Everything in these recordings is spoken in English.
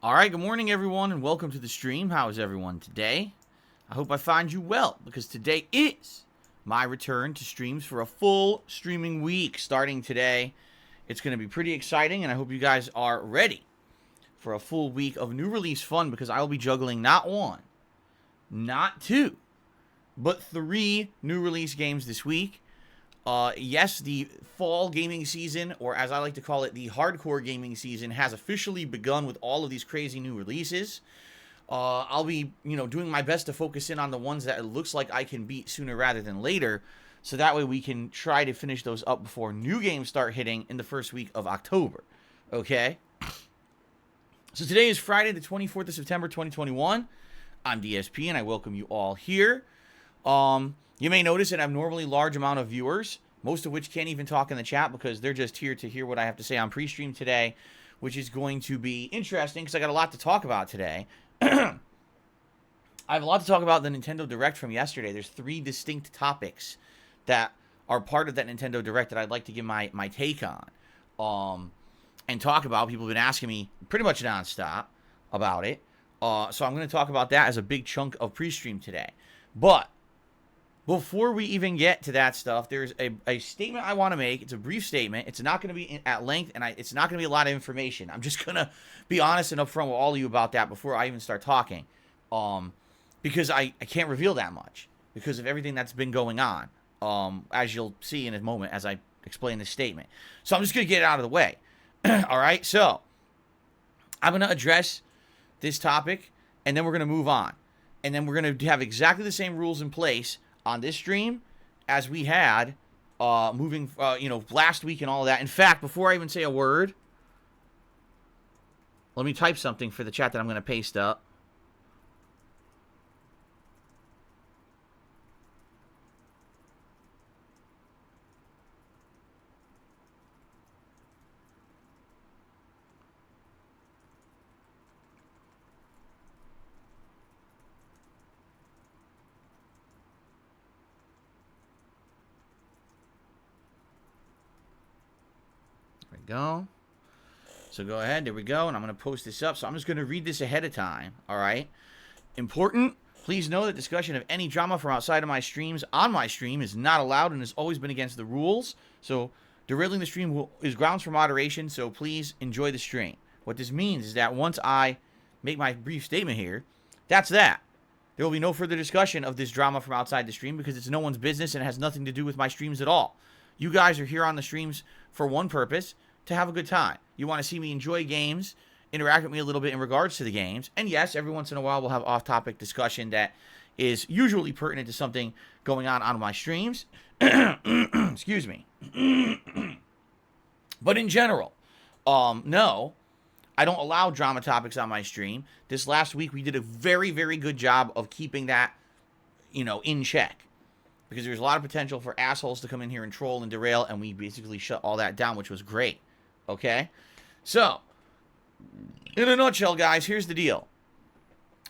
All right, good morning, everyone, and welcome to the stream. How is everyone today? I hope I find you well, because today is my return to streams for a full streaming week starting today. It's going to be pretty exciting, and I hope you guys are ready for a full week of new release fun, because I will be juggling not one, not two, but three new release games this week. Yes, the fall gaming season, or as I like to call it, the hardcore gaming season, has officially begun with all of these crazy new releases. I'll be, doing my best to focus in on the ones that it looks like I can beat sooner rather than later, so that way we can try to finish those up before new games start hitting in the first week of October. Okay? So today is Friday, the 24th of September, 2021. I'm DSP, and I welcome you all here. You may notice an abnormally large amount of viewers, most of which can't even talk in the chat because they're just here to hear what I have to say on pre-stream today, which is going to be interesting because I got a lot to talk about today. I have a lot to talk about the Nintendo Direct from yesterday. There's three distinct topics that are part of that Nintendo Direct that I'd like to give my take on and talk about. People have been asking me pretty much nonstop about it. So I'm going to talk about that as a big chunk of pre-stream today. But before we even get to that stuff, there's a statement I want to make. It's a brief statement. It's not going to be at length, and it's not going to be a lot of information. I'm just going to be honest and upfront with all of you about that before I even start talking. Because I can't reveal that much because of everything that's been going on, as you'll see in a moment as I explain this statement. So I'm just going to get it out of the way. All right? So I'm going to address this topic, and then we're going to move on. And then we're going to have exactly the same rules in place on this stream as we had last week and all of that. In fact, before I even say a word, let me type something for the chat that I'm going to paste up. Go. So go ahead. There we go. And I'm going to post this up. So I'm just going to read this ahead of time. All right. Important. Please know that discussion of any drama from outside of my streams on my stream is not allowed and has always been against the rules. So derailing the stream is grounds for moderation. So please enjoy the stream. What this means is that once I make my brief statement here, that's that. There will be no further discussion of this drama from outside the stream because it's no one's business and it has nothing to do with my streams at all. You guys are here on the streams for one purpose, to have a good time. You want to see me enjoy games, interact with me a little bit in regards to the games, and yes, every once in a while we'll have off-topic discussion that is usually pertinent to something going on my streams. Excuse me. But in general, no, I don't allow drama topics on my stream. This last week we did a very, very good job of keeping that, in check. Because there's a lot of potential for assholes to come in here and troll and derail, and we basically shut all that down, which was great. Okay? So, in a nutshell, guys, here's the deal.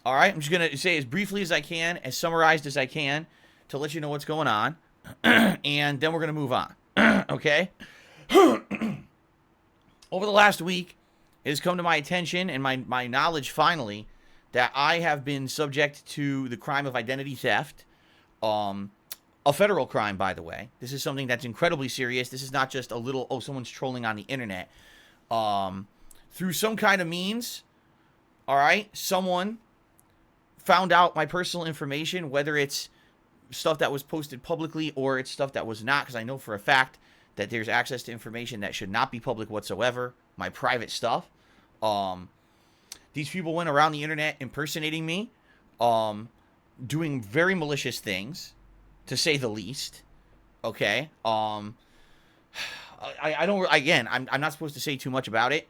All right? I'm just going to say as briefly as I can, as summarized as I can, to let you know what's going on. And then we're going to move on. Okay? Over the last week, it has come to my attention and my knowledge, finally, that I have been subject to the crime of identity theft. A federal crime, by the way. This is something that's incredibly serious. This is not just a little, someone's trolling on the internet. Through some kind of means, all right, someone found out my personal information, whether it's stuff that was posted publicly or it's stuff that was not, because I know for a fact that there's access to information that should not be public whatsoever, my private stuff. These people went around the internet impersonating me, doing very malicious things, to say the least. Okay. I don't, again, I'm not supposed to say too much about it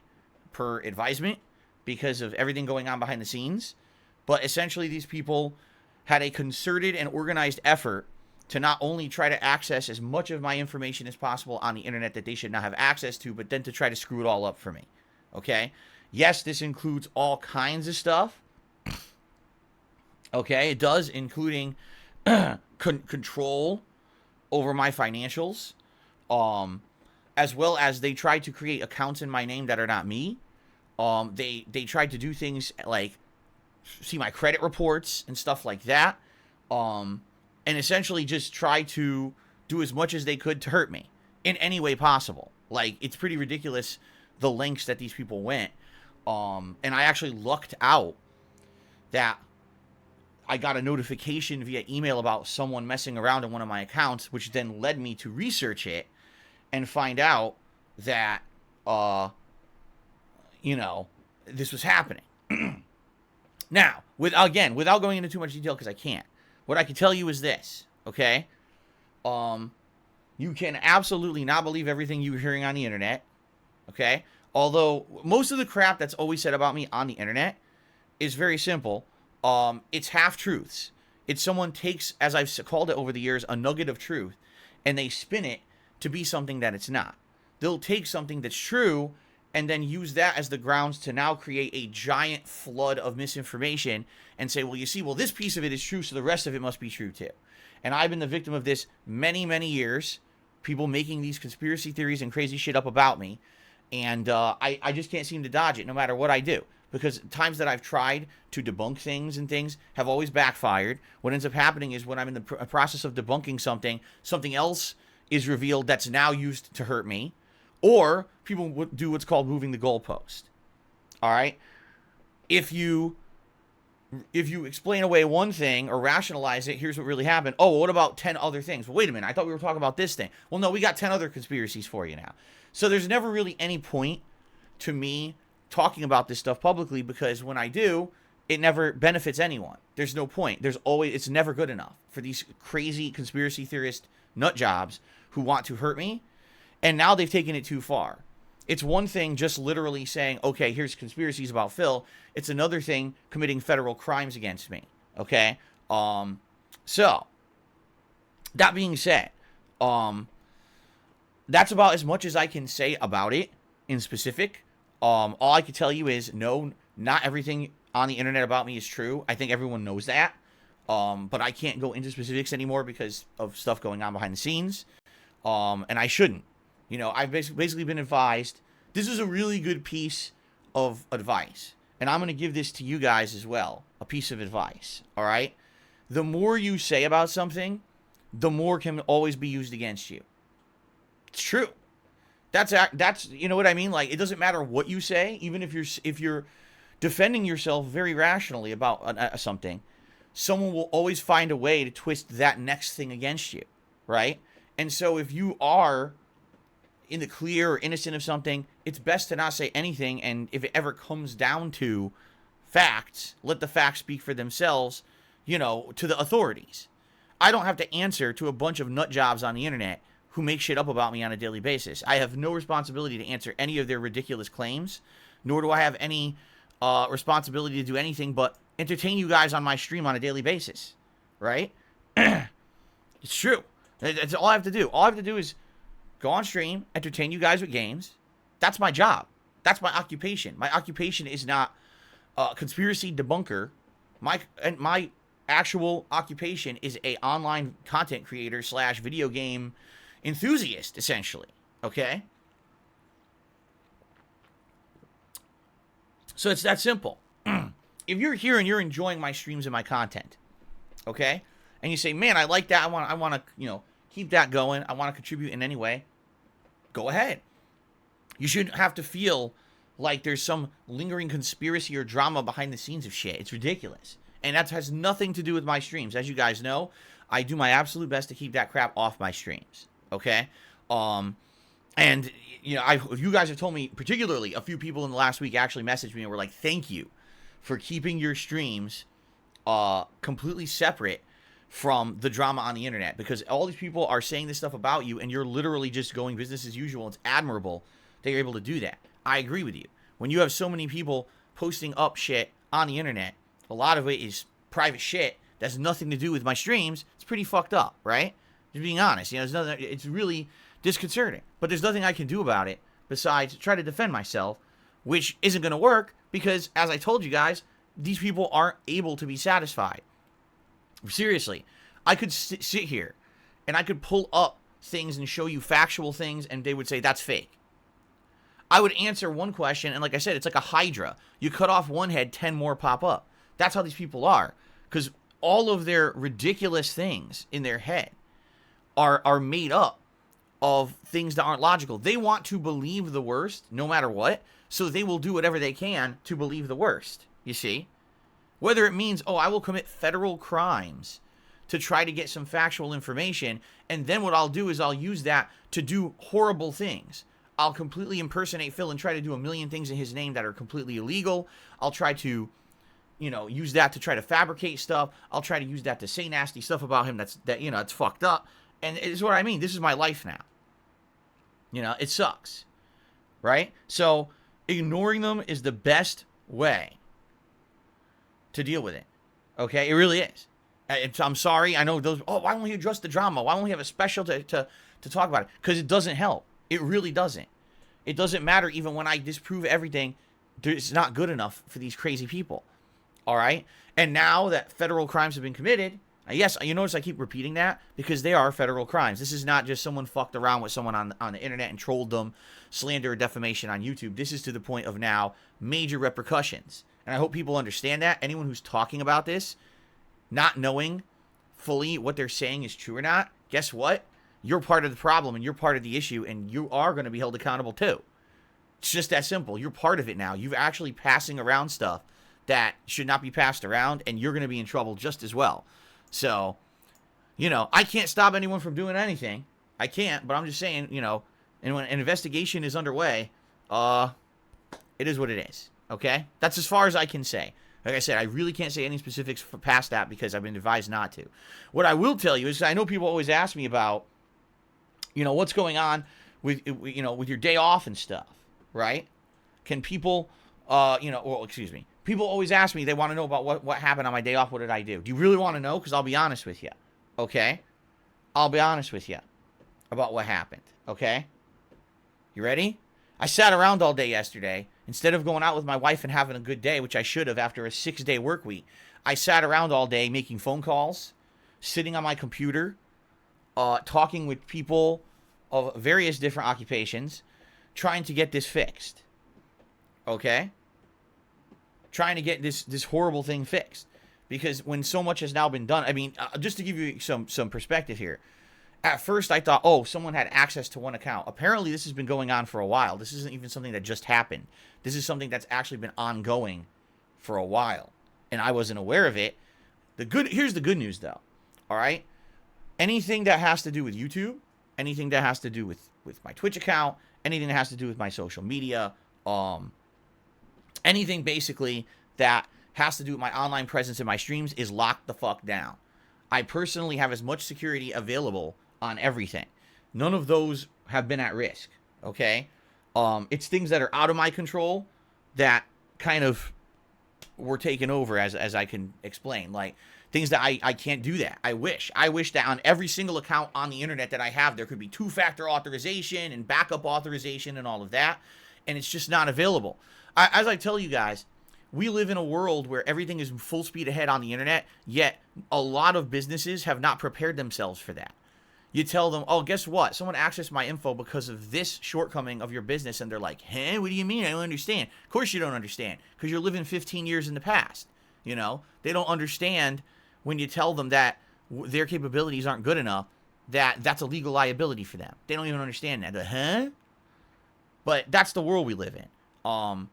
per advisement because of everything going on behind the scenes. But essentially these people had a concerted and organized effort to not only try to access as much of my information as possible on the internet that they should not have access to, but then to try to screw it all up for me. Okay. Yes, this includes all kinds of stuff. Okay. It does, including control over my financials, as well as they tried to create accounts in my name that are not me, They tried to do things like see my credit reports and stuff like that, and essentially just try to do as much as they could to hurt me in any way possible. Like, it's pretty ridiculous the lengths that these people went. And I actually lucked out that I got a notification via email about someone messing around in one of my accounts, which then led me to research it and find out that, this was happening. Now, without going into too much detail, because I can't, what I can tell you is this, okay? You can absolutely not believe everything you're hearing on the internet, okay? Although, most of the crap that's always said about me on the internet is very simple. It's half-truths. It's someone takes, as I've called it over the years, a nugget of truth, and they spin it to be something that it's not. They'll take something that's true and then use that as the grounds to now create a giant flood of misinformation and say, well, you see, this piece of it is true, so the rest of it must be true too. And I've been the victim of this many, many years, people making these conspiracy theories and crazy shit up about me, and I just can't seem to dodge it no matter what I do. Because times that I've tried to debunk things and things have always backfired. What ends up happening is when I'm in the process of debunking something, something else is revealed that's now used to hurt me. Or people would do what's called moving the goalpost. All right? If you explain away one thing or rationalize it, here's what really happened. Oh, well, what about 10 other things? Well, wait a minute. I thought we were talking about this thing. Well, no, we got 10 other conspiracies for you now. So there's never really any point to me talking about this stuff publicly, because when I do, it never benefits anyone. There's no point. It's never good enough for these crazy conspiracy theorist nut jobs who want to hurt me. And now they've taken it too far. It's one thing just literally saying, okay, here's conspiracies about Phil. It's another thing committing federal crimes against me. Okay? So, that being said, that's about as much as I can say about it in specific. All I can tell you is, no, not everything on the internet about me is true. I think everyone knows that. But I can't go into specifics anymore because of stuff going on behind the scenes. And I shouldn't. I've basically been advised. This is a really good piece of advice. And I'm going to give this to you guys as well. A piece of advice. All right? The more you say about something, the more can always be used against you. It's true. That's you know what I mean? Like, it doesn't matter what you say, even if you're defending yourself very rationally about something, someone will always find a way to twist that next thing against you, right? And so if you are in the clear or innocent of something, it's best to not say anything, and if it ever comes down to facts, let the facts speak for themselves, to the authorities. I don't have to answer to a bunch of nut jobs on the internet who make shit up about me on a daily basis. I have no responsibility to answer any of their ridiculous claims, nor do I have any responsibility to do anything but entertain you guys on my stream on a daily basis, right? It's true. That's all I have to do. All I have to do is go on stream, entertain you guys with games. That's my job. That's my occupation. My occupation is not conspiracy debunker. My actual occupation is a online content creator / video game enthusiast, essentially. Okay? So it's that simple. If you're here and you're enjoying my streams and my content, okay, and you say, man, I like that, I want to, keep that going, I want to contribute in any way, go ahead. You shouldn't have to feel like there's some lingering conspiracy or drama behind the scenes of shit. It's ridiculous. And that has nothing to do with my streams. As you guys know, I do my absolute best to keep that crap off my streams. Okay? And, you guys have told me, particularly a few people in the last week actually messaged me and were like, thank you for keeping your streams completely separate from the drama on the internet, because all these people are saying this stuff about you and you're literally just going business as usual. It's admirable that you're able to do that. I agree with you. When you have so many people posting up shit on the internet, a lot of it is private shit that has nothing to do with my streams. It's pretty fucked up, right? Just being honest, it's really disconcerting. But there's nothing I can do about it besides try to defend myself, which isn't going to work because, as I told you guys, these people aren't able to be satisfied. Seriously, I could sit here and I could pull up things and show you factual things and they would say that's fake. I would answer one question, and like I said, it's like a hydra. You cut off one head, 10 more pop up. That's how these people are. Because all of their ridiculous things in their head are made up of things that aren't logical. They want to believe the worst, no matter what, so they will do whatever they can to believe the worst, you see? Whether it means, oh, I will commit federal crimes to try to get some factual information, and then what I'll do is I'll use that to do horrible things. I'll completely impersonate Phil and try to do a million things in his name that are completely illegal. I'll try to, use that to try to fabricate stuff. I'll try to use that to say nasty stuff about him it's fucked up. And it's what I mean. This is my life now. It sucks. Right? So, ignoring them is the best way to deal with it. Okay? It really is. I'm sorry. I know those, why don't we address the drama? Why don't we have a special to talk about it? Because it doesn't help. It really doesn't. It doesn't matter even when I disprove everything. It's not good enough for these crazy people. All right? And now that federal crimes have been committed, yes, you notice I keep repeating that because they are federal crimes. This is not just someone fucked around with someone on the internet and trolled them, slander or defamation on YouTube. This is to the point of now major repercussions. And I hope people understand that. Anyone who's talking about this, not knowing fully what they're saying is true or not, guess what? You're part of the problem and you're part of the issue, and you are going to be held accountable too. It's just that simple. You're part of it now. You're actually passing around stuff that should not be passed around, and you're going to be in trouble just as well. So, I can't stop anyone from doing anything. I can't, but I'm just saying, and when an investigation is underway, it is what it is. Okay? That's as far as I can say. Like I said, I really can't say any specifics past that because I've been advised not to. What I will tell you is I know people always ask me about, what's going on with your day off and stuff, right? Can people, people always ask me, they want to know about what happened on my day off. What did I do? Do you really want to know? Because I'll be honest with you, okay? I'll be honest with you about what happened, okay? You ready? I sat around all day yesterday. Instead of going out with my wife and having a good day, which I should have after a 6-day work week, I sat around all day making phone calls, sitting on my computer, talking with people of various different occupations, trying to get this fixed. Okay? Trying to get this horrible thing fixed. Because when so much has now been done, I mean, just to give you some perspective here. At first, I thought, someone had access to one account. Apparently, this has been going on for a while. This isn't even something that just happened. This is something that's actually been ongoing for a while. And I wasn't aware of it. Here's the good news, though. All right? Anything that has to do with YouTube, anything that has to do with my Twitch account, anything that has to do with my social media, anything basically that has to do with my online presence in my streams is locked the fuck down. I personally have as much security available on everything. None of those have been at risk, okay? It's things that are out of my control that kind of were taken over, as I can explain. Like, things that I can't do that. I wish that on every single account on the internet that I have, there could be two-factor authorization and backup authorization and all of that, and it's just not available. As I tell you guys, we live in a world where everything is full speed ahead on the internet, yet a lot of businesses have not prepared themselves for that. You tell them, guess what? Someone accessed my info because of this shortcoming of your business, and they're like, hey, what do you mean? I don't understand. Of course you don't understand, because you're living 15 years in the past. They don't understand when you tell them that their capabilities aren't good enough, that's a legal liability for them. They don't even understand that. But that's the world we live in.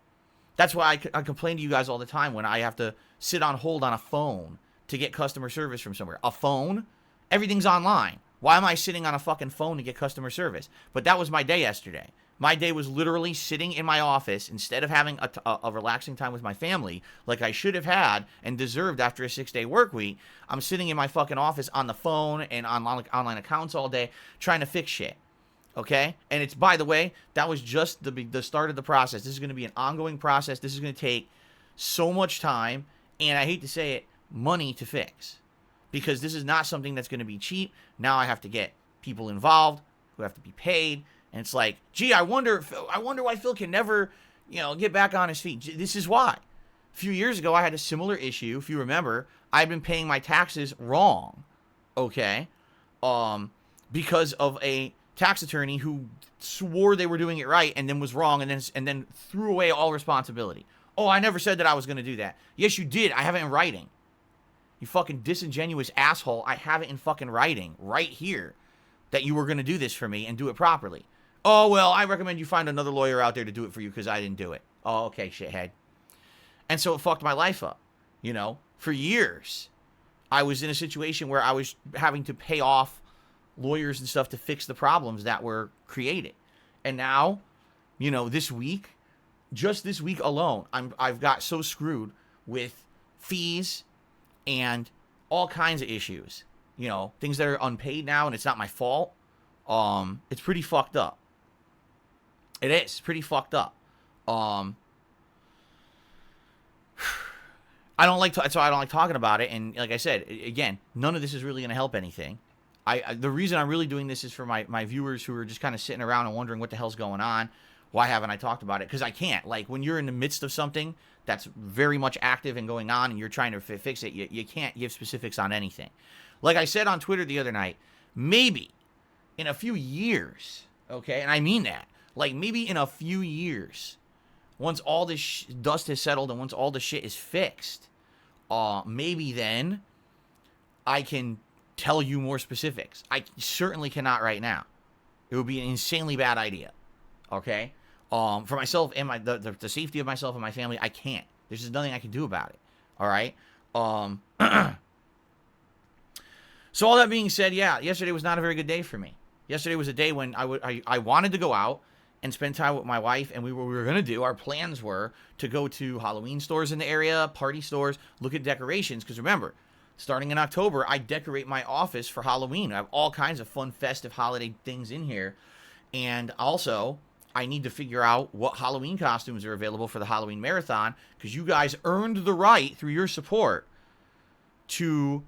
That's why I complain to you guys all the time when I have to sit on hold on a phone to get customer service from somewhere. A phone? Everything's online. Why am I sitting on a fucking phone to get customer service? But that was my day yesterday. My day was literally sitting in my office instead of having a relaxing time with my family like I should have had and deserved after a 6-day work week. I'm sitting in my fucking office on the phone and on online accounts all day trying to fix shit. Okay? And it's, by the way, that was just the start of the process. This is going to be an ongoing process. This is going to take so much time, and I hate to say it, money to fix. Because this is not something that's going to be cheap. Now I have to get people involved who have to be paid. And it's like, gee, I wonder why Phil can never, get back on his feet. This is why. A few years ago, I had a similar issue. If you remember, I've been paying my taxes wrong. Okay? Because of a tax attorney who swore they were doing it right and then was wrong and then threw away all responsibility. Oh, I never said that I was going to do that. Yes, you did. I have it in writing. You fucking disingenuous asshole. I have it in fucking writing right here that you were going to do this for me and do it properly. Oh, well, I recommend you find another lawyer out there to do it for you because I didn't do it. Oh, okay, shithead. And so it fucked my life up. You know, for years, I was in a situation where I was having to pay off lawyers and stuff to fix the problems that were created. And now, you know, this week, just this week alone, I've got so screwed with fees and all kinds of issues. You know, things that are unpaid now, and it's not my fault. It's pretty fucked up. It is pretty fucked up. I don't like talking about it. And like I said, again, none of this is really going to help anything. The reason I'm really doing this is for my viewers who are just kind of sitting around and wondering what the hell's going on. Why haven't I talked about it? Because I can't. Like, when you're in the midst of something that's very much active and going on and you're trying to fix it, you can't give specifics on anything. Like I said on Twitter the other night, maybe in a few years, okay, and I mean that, like maybe in a few years, once all this dust has settled and once all the shit is fixed, maybe then I can tell you more specifics. I certainly cannot right now. It would be an insanely bad idea, okay? For myself and the safety of myself and my family, I can't. There's just nothing I can do about it, all right? So all that being said, yeah, yesterday was not a very good day for me. Yesterday was a day when I wanted to go out and spend time with my wife, and we were going to do, our plans were to go to Halloween stores in the area, party stores, look at decorations, because remember, starting in October, I decorate my office for Halloween. I have all kinds of fun, festive holiday things in here, and also, I need to figure out what Halloween costumes are available for the Halloween Marathon, because you guys earned the right, through your support, to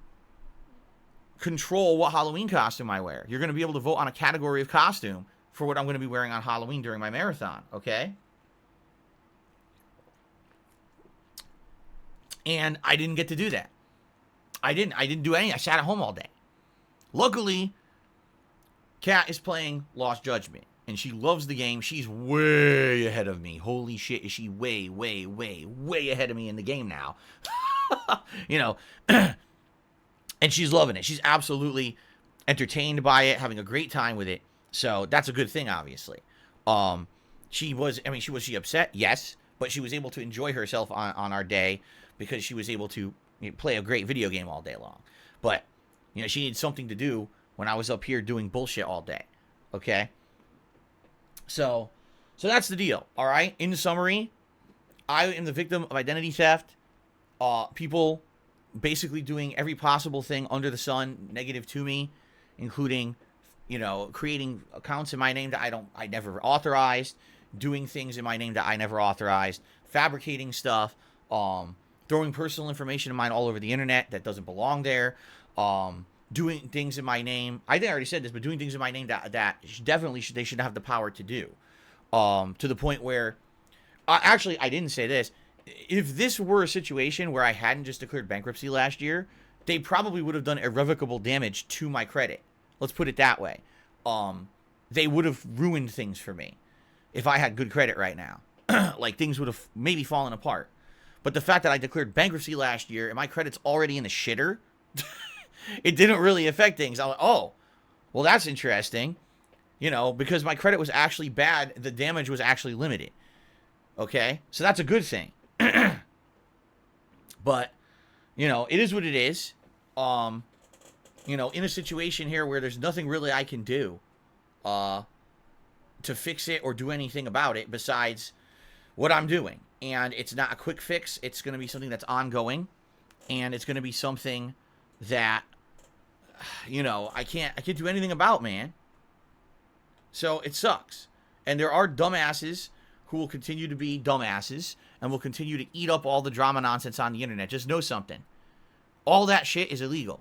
control what Halloween costume I wear. You're going to be able to vote on a category of costume for what I'm going to be wearing on Halloween during my marathon, okay? And I didn't get to do that. I didn't do anything. I sat at home all day. Luckily, Kat is playing Lost Judgment, and she loves the game. She's way ahead of me. Holy shit, is she way, way, way, way ahead of me in the game now. You know, and she's loving it. She's absolutely entertained by it, having a great time with it. So that's a good thing, obviously. Was she upset? Yes, but she was able to enjoy herself on our day because she was able to play a great video game all day long. But, you know, she needed something to do when I was up here doing bullshit all day. Okay? So that's the deal, all right? In summary, I am the victim of identity theft. People basically doing every possible thing under the sun negative to me, including, you know, creating accounts in my name that I never authorized, doing things in my name that I never authorized, fabricating stuff, throwing personal information of mine all over the internet that doesn't belong there, doing things in my name. I think I already said this, but doing things in my name that they should have the power to do, to the point where, actually, I didn't say this. If this were a situation where I hadn't just declared bankruptcy last year, they probably would have done irrevocable damage to my credit. Let's put it that way. They would have ruined things for me if I had good credit right now. Like, things would have maybe fallen apart. But the fact that I declared bankruptcy last year and my credit's already in the shitter, it didn't really affect things. I was like, oh, well, that's interesting. You know, because my credit was actually bad, the damage was actually limited. Okay? So that's a good thing. But, you know, it is what it is. You know, in a situation here where there's nothing really I can do to fix it or do anything about it besides what I'm doing. And it's not a quick fix. It's going to be something that's ongoing. And it's going to be something that, you know, I can't do anything about, man. So it sucks. And there are dumbasses who will continue to be dumbasses and will continue to eat up all the drama nonsense on the internet. Just know something. All that shit is illegal.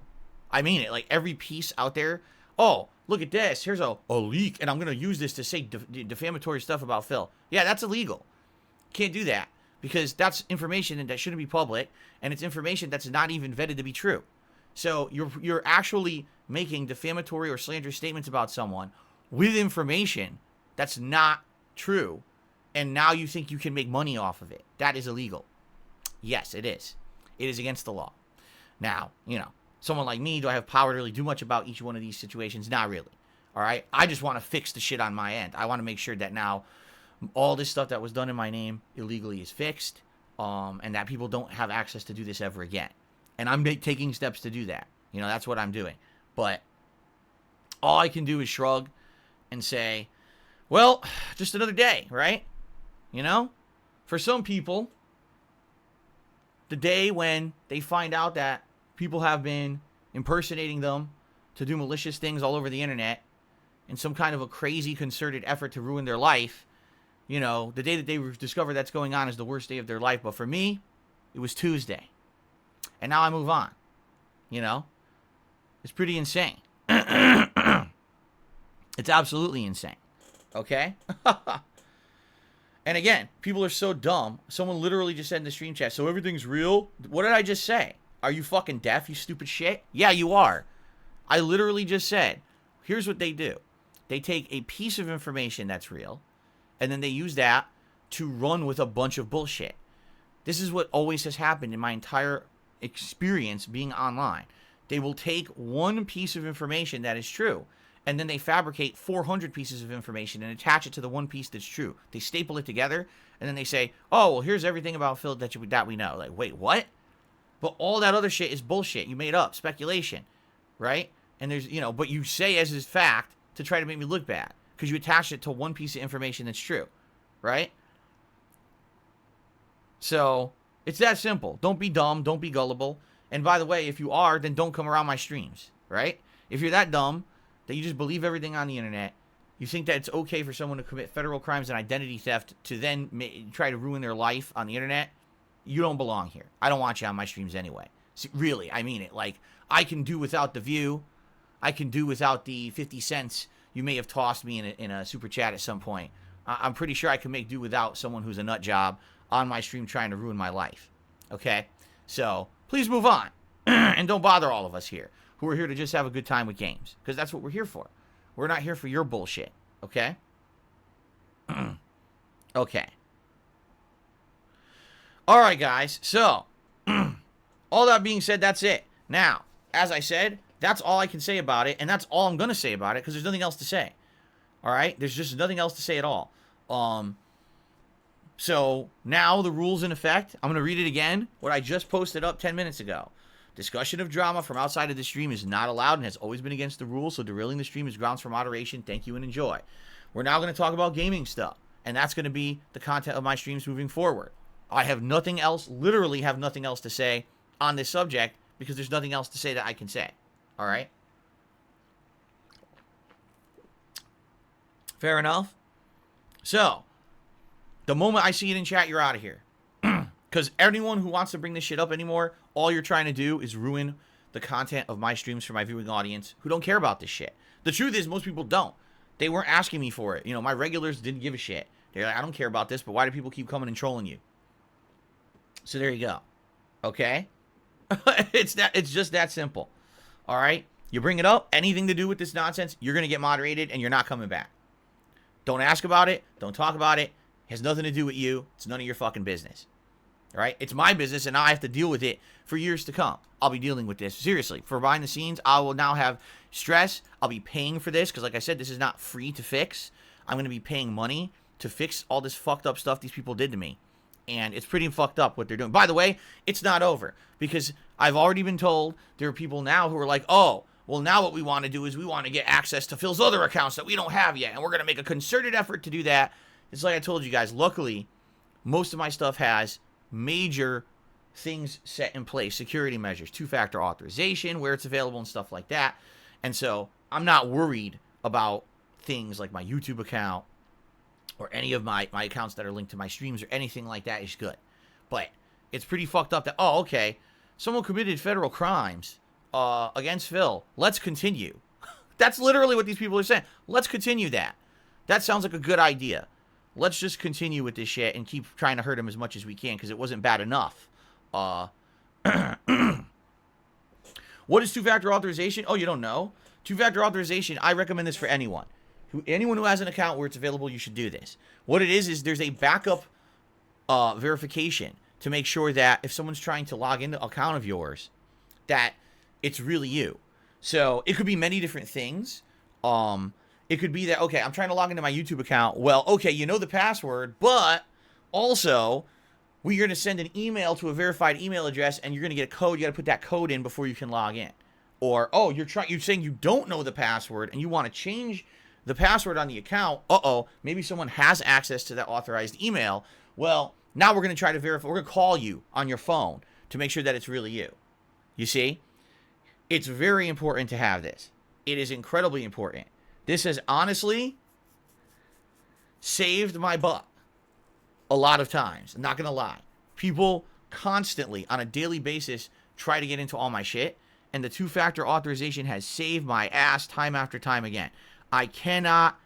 I mean it. Like, every piece out there. Oh, look at this. Here's a leak, and I'm going to use this to say defamatory stuff about Phil. Yeah, that's illegal. Can't do that, because that's information that shouldn't be public, and it's information that's not even vetted to be true. So you're actually making defamatory or slanderous statements about someone with information that's not true, and now you think you can make money off of it. That is illegal. Yes, it is. It is against the law. Now, someone like me, do I have power to really do much about each one of these situations? Not really. All right? I just want to fix the shit on my end. I want to make sure that now all this stuff that was done in my name illegally is fixed, and that people don't have access to do this ever again. And I'm taking steps to do that. That's what I'm doing. But all I can do is shrug and say, well, just another day, right? For some people, the day when they find out that people have been impersonating them to do malicious things all over the internet in some kind of a crazy concerted effort to ruin their life, the day that they discover that's going on is the worst day of their life. But for me, it was Tuesday. And now I move on. It's pretty insane. It's absolutely insane. Okay? And again, people are so dumb. Someone literally just said in the stream chat, so everything's real? What did I just say? Are you fucking deaf, you stupid shit? Yeah, you are. I literally just said, here's what they do. They take a piece of information that's real, and then they use that to run with a bunch of bullshit. This is what always has happened in my entire experience being online. They will take one piece of information that is true, and then they fabricate 400 pieces of information and attach it to the one piece that's true. They staple it together, and then they say, oh, well, here's everything about Phil that we know. Like, wait, what? But all that other shit is bullshit. You made up, speculation, right? And there's, but you say as is fact to try to make me look bad because you attach it to one piece of information that's true, right? So it's that simple. Don't be dumb. Don't be gullible. And by the way, if you are, then don't come around my streams, right? If you're that dumb that you just believe everything on the internet, you think that it's okay for someone to commit federal crimes and identity theft to then try to ruin their life on the internet, you don't belong here. I don't want you on my streams anyway. See, really, I mean it. Like, I can do without the view. I can do without the 50 cents you may have tossed me in a super chat at some point. I'm pretty sure I can make do without someone who's a nut job on my stream trying to ruin my life. Okay? So, please move on. And don't bother all of us here who are here to just have a good time with games. Because that's what we're here for. We're not here for your bullshit. Okay? Okay. Alright, guys. So, all that being said, that's it. Now, as I said, that's all I can say about it. And that's all I'm going to say about it. Because there's nothing else to say. Alright? There's just nothing else to say at all. So, now the rule's in effect. I'm going to read it again. What I just posted up 10 minutes ago. Discussion of drama from outside of the stream is not allowed and has always been against the rules, so derailing the stream is grounds for moderation. Thank you and enjoy. We're now going to talk about gaming stuff, and that's going to be the content of my streams moving forward. I have nothing else, literally have nothing else to say on this subject because there's nothing else to say that I can say. All right? Fair enough? So, the moment I see it in chat, you're out of here. Because anyone who wants to bring this shit up anymore, all you're trying to do is ruin the content of my streams for my viewing audience who don't care about this shit. The truth is, most people don't. They weren't asking me for it. My regulars didn't give a shit. They're like, I don't care about this, but why do people keep coming and trolling you? So there you go. Okay? It's just that simple. All right? You bring it up, anything to do with this nonsense, you're going to get moderated and you're not coming back. Don't ask about it. Don't talk about it. It has nothing to do with you. It's none of your fucking business. All right? It's my business, and now I have to deal with it for years to come. I'll be dealing with this. Seriously. For behind the scenes, I will now have stress. I'll be paying for this, because like I said, this is not free to fix. I'm going to be paying money to fix all this fucked up stuff these people did to me. And it's pretty fucked up what they're doing. By the way, it's not over, because I've already been told there are people now who are like, oh, well, now what we want to do is we want to get access to Phil's other accounts that we don't have yet, and we're going to make a concerted effort to do that. It's like I told you guys, luckily, most of my stuff has major things set in place, security measures, two-factor authorization, where it's available and stuff like that. And so I'm not worried about things like my YouTube account or any of my accounts that are linked to my streams or anything like that is good. But it's pretty fucked up that, oh, okay, someone committed federal crimes against Phil. Let's continue. That's literally what these people are saying. Let's continue that. That sounds like a good idea. Let's just continue with this shit and keep trying to hurt him as much as we can, because it wasn't bad enough. What is two-factor authorization? Oh, you don't know? Two-factor authorization, I recommend this for anyone. anyone who has an account where it's available, you should do this. What it is there's a backup verification to make sure that if someone's trying to log into an account of yours, that it's really you. So it could be many different things. It could be that, okay, I'm trying to log into my YouTube account. Well, okay, you know the password, but also we're going to send an email to a verified email address, and you're going to get a code. You got to put that code in before you can log in. Or, oh, you're saying you don't know the password and you want to change the password on the account. Maybe someone has access to that authorized email. Well, now we're going to try to verify. We're going to call you on your phone to make sure that it's really you. You see? It's very important to have this. It is incredibly important. This has honestly saved my butt a lot of times. I'm not going to lie. People constantly, on a daily basis, try to get into all my shit. And the two-factor authorization has saved my ass time after time again. I cannot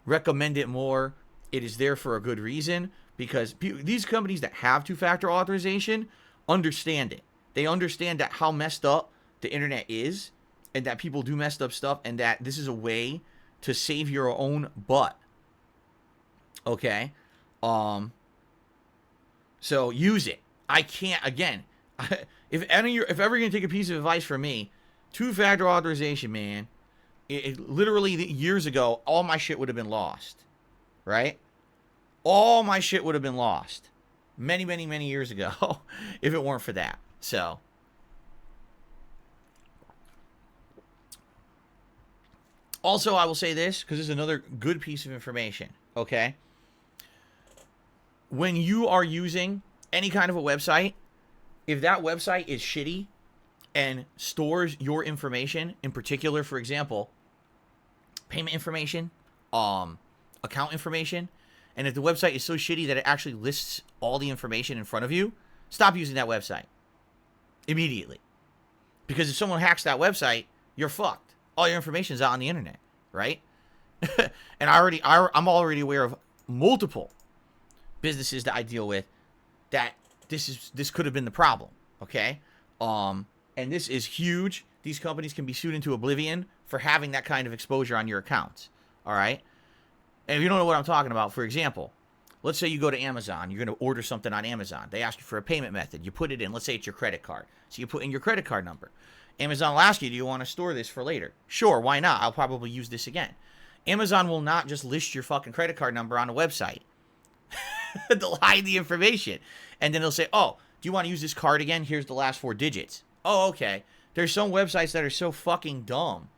recommend it more. It is there for a good reason, because these companies that have two-factor authorization understand it. They understand that how messed up the internet is, and that people do messed up stuff, and that this is a way to save your own butt. Okay? So use it. I can't, again, if ever you're going to take a piece of advice from me, two-factor authorization, man, literally years ago, all my shit would have been lost. Right? All my shit would have been lost. Many, many, many years ago, if it weren't for that. So, also, I will say this, because this is another good piece of information, okay? When you are using any kind of a website, if that website is shitty and stores your information, in particular, for example, payment information, account information, and if the website is so shitty that it actually lists all the information in front of you, stop using that website immediately. Because if someone hacks that website, you're fucked. All your information's out on the internet, right? And I'm already aware of multiple businesses that I deal with that this could have been the problem, okay? And this is huge. These companies can be sued into oblivion for having that kind of exposure on your accounts, all right? And if you don't know what I'm talking about, for example, let's say you go to Amazon. You're going to order something on Amazon. They ask you for a payment method. You put it in. Let's say it's your credit card. So you put in your credit card number. Amazon will ask you, do you want to store this for later? Sure, why not? I'll probably use this again. Amazon will not just list your fucking credit card number on a website. They'll hide the information. And then they'll say, oh, do you want to use this card again? Here's the last 4 digits. Oh, okay. There's some websites that are so fucking dumb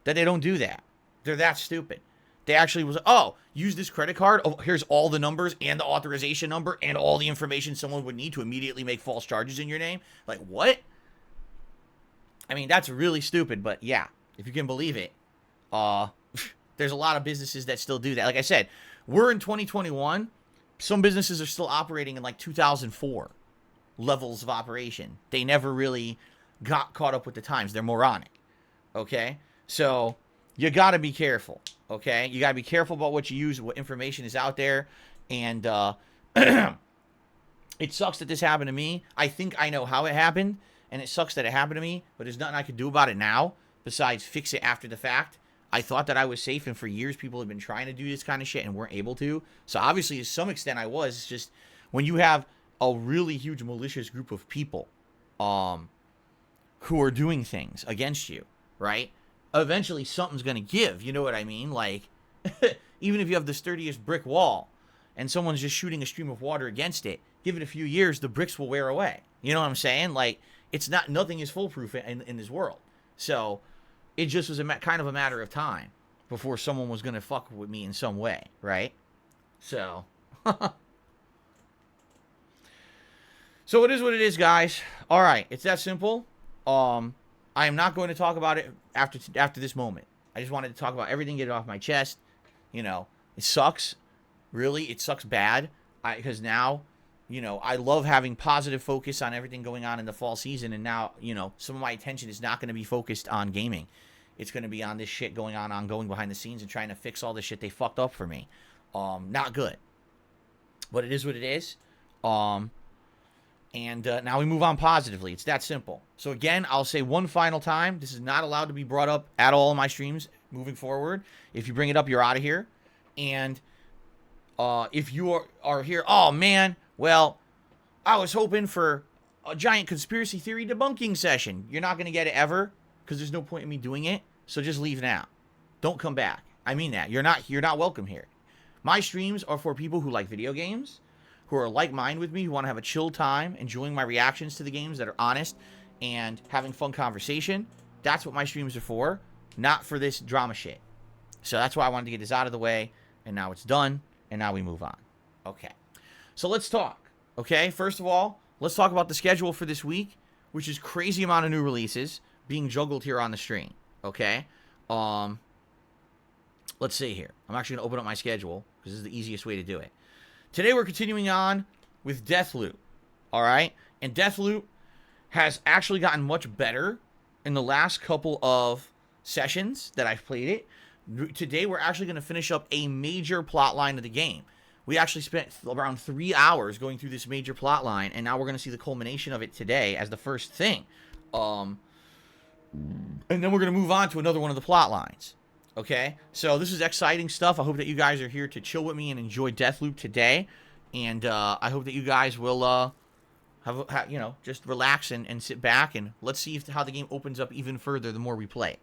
that they don't do that. They're that stupid. They actually was, oh, use this credit card. Oh, here's all the numbers and the authorization number and all the information someone would need to immediately make false charges in your name. Like, what? I mean, that's really stupid, but yeah, if you can believe it, there's a lot of businesses that still do that. Like I said, we're in 2021. Some businesses are still operating in like 2004 levels of operation. They never really got caught up with the times. They're moronic. Okay? So you got to be careful. Okay? You got to be careful about what you use, what information is out there. And it sucks that this happened to me. I think I know how it happened. And it sucks that it happened to me. But there's nothing I could do about it now besides fix it after the fact. I thought that I was safe, and for years people have been trying to do this kind of shit and weren't able to. So obviously, to some extent, I was. It's just when you have a really huge malicious group of people who are doing things against you, right? Eventually, something's going to give. You know what I mean? Like, even if you have the sturdiest brick wall and someone's just shooting a stream of water against it, give it a few years, the bricks will wear away. You know what I'm saying? Like, it's not, nothing is foolproof in this world. So it just was kind of a matter of time before someone was going to fuck with me in some way, right? So, so it is what it is, guys. All right, it's that simple. I am not going to talk about it after this moment. I just wanted to talk about everything, get it off my chest. You know, it sucks. Really, it sucks bad. Because now, you know, I love having positive focus on everything going on in the fall season. And now, you know, some of my attention is not going to be focused on gaming. It's going to be on this shit going behind the scenes and trying to fix all the shit they fucked up for me. Not good. But it is what it is. And now we move on positively. It's that simple. So again, I'll say one final time. This is not allowed to be brought up at all in my streams moving forward. If you bring it up, you're out of here. And if you are here, oh man, well, I was hoping for a giant conspiracy theory debunking session. You're not going to get it ever because there's no point in me doing it. So just leave now. Don't come back. I mean that. You're not welcome here. My streams are for people who like video games, who are like-minded with me, who want to have a chill time, enjoying my reactions to the games that are honest and having fun conversation. That's what my streams are for, not for this drama shit. So that's why I wanted to get this out of the way, and now it's done, and now we move on. Okay. So let's talk. Okay, first of all, let's talk about the schedule for this week, which is crazy amount of new releases being juggled here on the stream. Okay, let's see here. I'm actually going to open up my schedule because this is the easiest way to do it. Today we're continuing on with Deathloop. All right, and Deathloop has actually gotten much better in the last couple of sessions that I've played it. Today we're actually going to finish up a major plot line of the game. We actually spent around 3 hours going through this major plot line, and now we're going to see the culmination of it today as the first thing. And then we're going to move on to another one of the plot lines. Okay? So this is exciting stuff. I hope that you guys are here to chill with me and enjoy Deathloop today. And I hope that you guys will just relax and sit back, and let's see how the game opens up even further the more we play.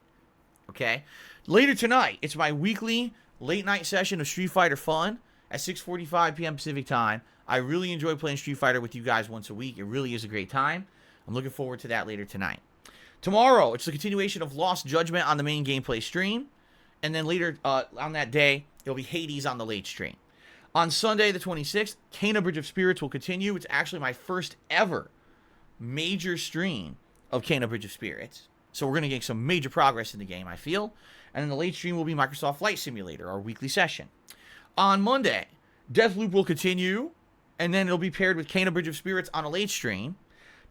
Okay? Later tonight, it's my weekly late-night session of Street Fighter Fun at 6:45 p.m. Pacific Time. I really enjoy playing Street Fighter with you guys once a week. It really is a great time. I'm looking forward to that later tonight. Tomorrow, it's the continuation of Lost Judgment on the main gameplay stream. And then later on that day, it'll be Hades on the late stream. On Sunday, the 26th, Kena Bridge of Spirits will continue. It's actually my first ever major stream of Kena Bridge of Spirits. So we're going to get some major progress in the game, I feel. And then the late stream will be Microsoft Flight Simulator, our weekly session. On Monday, Deathloop will continue, and then it'll be paired with Kena Bridge of Spirits on a late stream.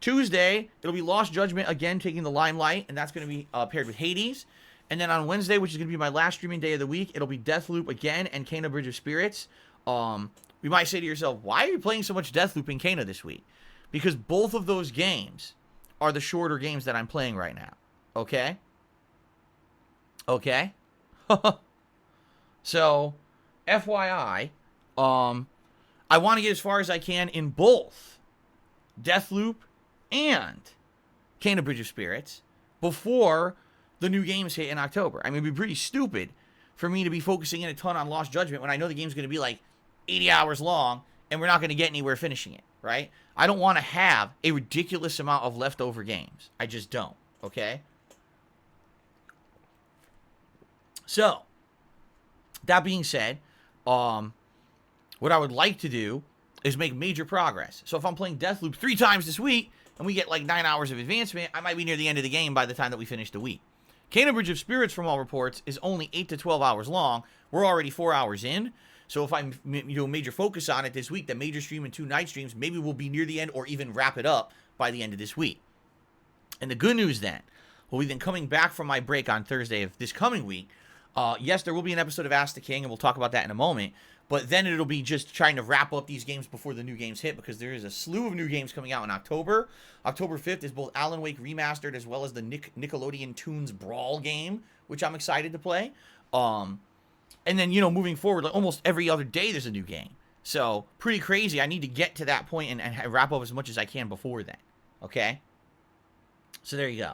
Tuesday, it'll be Lost Judgment again taking the limelight, and that's going to be paired with Hades. And then on Wednesday, which is going to be my last streaming day of the week, it'll be Deathloop again and Kena Bridge of Spirits. You might say to yourself, why are you playing so much Deathloop and Kena this week? Because both of those games are the shorter games that I'm playing right now. Okay? Okay? So, FYI, I want to get as far as I can in both Deathloop and Kena Bridge of Spirits before the new games hit in October. I mean, it'd be pretty stupid for me to be focusing in a ton on Lost Judgment when I know the game's going to be like 80 hours long and we're not going to get anywhere finishing it, right? I don't want to have a ridiculous amount of leftover games. I just don't, okay? So, that being said, what I would like to do is make major progress. So if I'm playing Deathloop 3 times this week, and we get like 9 hours of advancement, I might be near the end of the game by the time that we finish the week. Kena Bridge of Spirits, from all reports, is only 8 to 12 hours long. We're already 4 hours in. So if I'm major focus on it this week, the major stream and 2 night streams, maybe we'll be near the end or even wrap it up by the end of this week. And the good news then, will be then coming back from my break on Thursday of this coming week. Yes, there will be an episode of Ask the King, and we'll talk about that in a moment. But then it'll be just trying to wrap up these games before the new games hit, because there is a slew of new games coming out in October. October 5th is both Alan Wake Remastered as well as the Nickelodeon Toons Brawl game, which I'm excited to play. And then, moving forward, like almost every other day there's a new game. So, pretty crazy. I need to get to that point and wrap up as much as I can before then. Okay? So, there you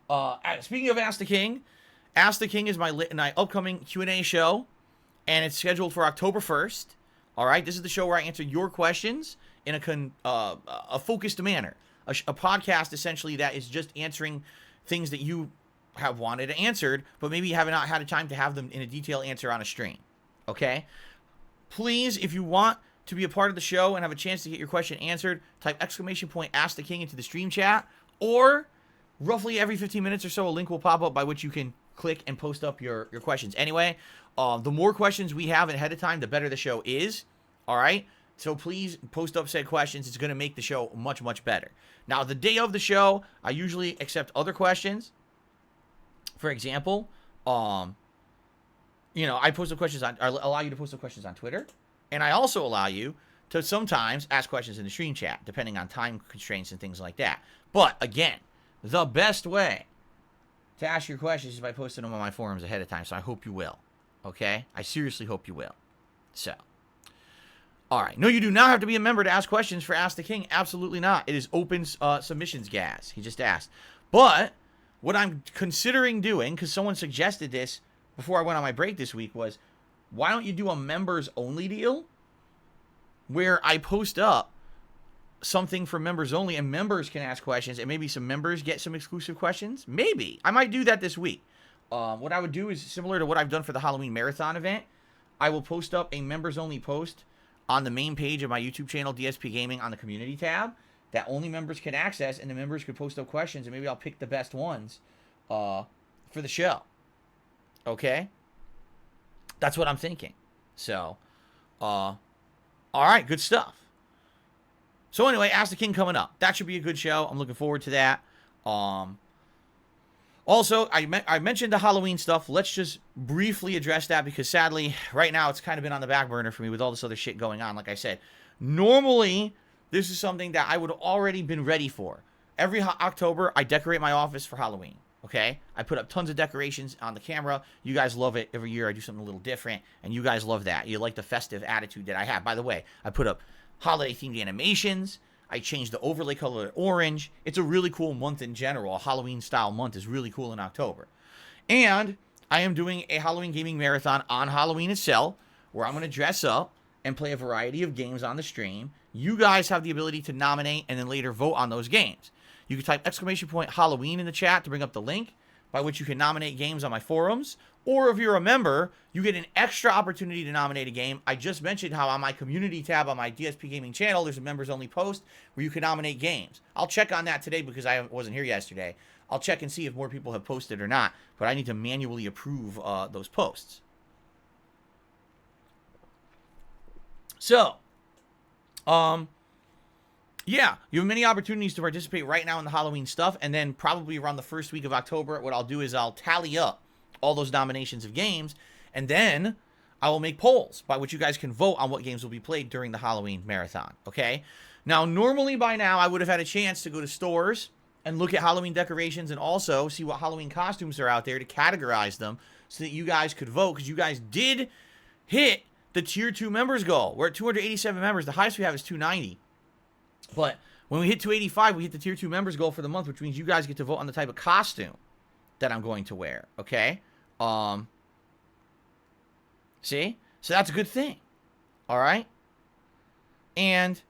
go. Speaking of Ask the King is my upcoming Q&A show. And it's scheduled for October 1st. All right, this is the show where I answer your questions in a focused manner. A podcast, essentially, that is just answering things that you have wanted answered, but maybe you have not had a time to have them in a detailed answer on a stream. Okay? Please, if you want to be a part of the show and have a chance to get your question answered, type !Ask the King into the stream chat, or roughly every 15 minutes or so, a link will pop up by which you can click and post up your questions. Anyway, the more questions we have ahead of time, the better the show is. All right? So please post up said questions. It's going to make the show much, much better. Now, the day of the show, I usually accept other questions. For example, I post up questions I allow you to post up questions on Twitter. And I also allow you to sometimes ask questions in the stream chat, depending on time constraints and things like that. But, again, the best way to ask your questions if I posted them on my forums ahead of time, so I hope you will. Okay? I seriously hope you will. So, all right. No, you do not have to be a member to ask questions for Ask the King. Absolutely not. It is open submissions, gas. He just asked. But what I'm considering doing, because someone suggested this before I went on my break this week, was why don't you do a members-only deal where I post up something for members only, and members can ask questions, and maybe some members get some exclusive questions? Maybe. I might do that this week. What I would do is similar to what I've done for the Halloween Marathon event. I will post up a members-only post on the main page of my YouTube channel, DSPGaming, on the community tab, that only members can access, and the members could post up questions, and maybe I'll pick the best ones for the show. Okay? That's what I'm thinking. So, all right, good stuff. So anyway, Ask the King coming up. That should be a good show. I'm looking forward to that. Also, I mentioned the Halloween stuff. Let's just briefly address that because sadly, right now, it's kind of been on the back burner for me with all this other shit going on. Like I said, normally, this is something that I would have already been ready for. Every October, I decorate my office for Halloween. Okay? I put up tons of decorations on the camera. You guys love it. Every year, I do something a little different, and you guys love that. You like the festive attitude that I have. By the way, I put up holiday-themed animations. I changed the overlay color to orange. It's a really cool month in general. A Halloween-style month is really cool in October. And I am doing a Halloween gaming marathon on Halloween itself, where I'm going to dress up and play a variety of games on the stream. You guys have the ability to nominate and then later vote on those games. You can type !Halloween in the chat to bring up the link by which you can nominate games on my forums. Or if you're a member, you get an extra opportunity to nominate a game. I just mentioned how on my community tab on my DSP Gaming channel, there's a members-only post where you can nominate games. I'll check on that today because I wasn't here yesterday. I'll check and see if more people have posted or not, but I need to manually approve those posts. So, yeah, you have many opportunities to participate right now in the Halloween stuff, and then probably around the first week of October, what I'll do is I'll tally up all those nominations of games, and then I will make polls by which you guys can vote on what games will be played during the Halloween marathon, okay? Now, normally by now, I would have had a chance to go to stores and look at Halloween decorations and also see what Halloween costumes are out there to categorize them so that you guys could vote, because you guys did hit the Tier 2 members goal. We're at 287 members. The highest we have is 290. But when we hit 285, we hit the Tier 2 members goal for the month, which means you guys get to vote on the type of costume that I'm going to wear, okay? See? So that's a good thing. All right? And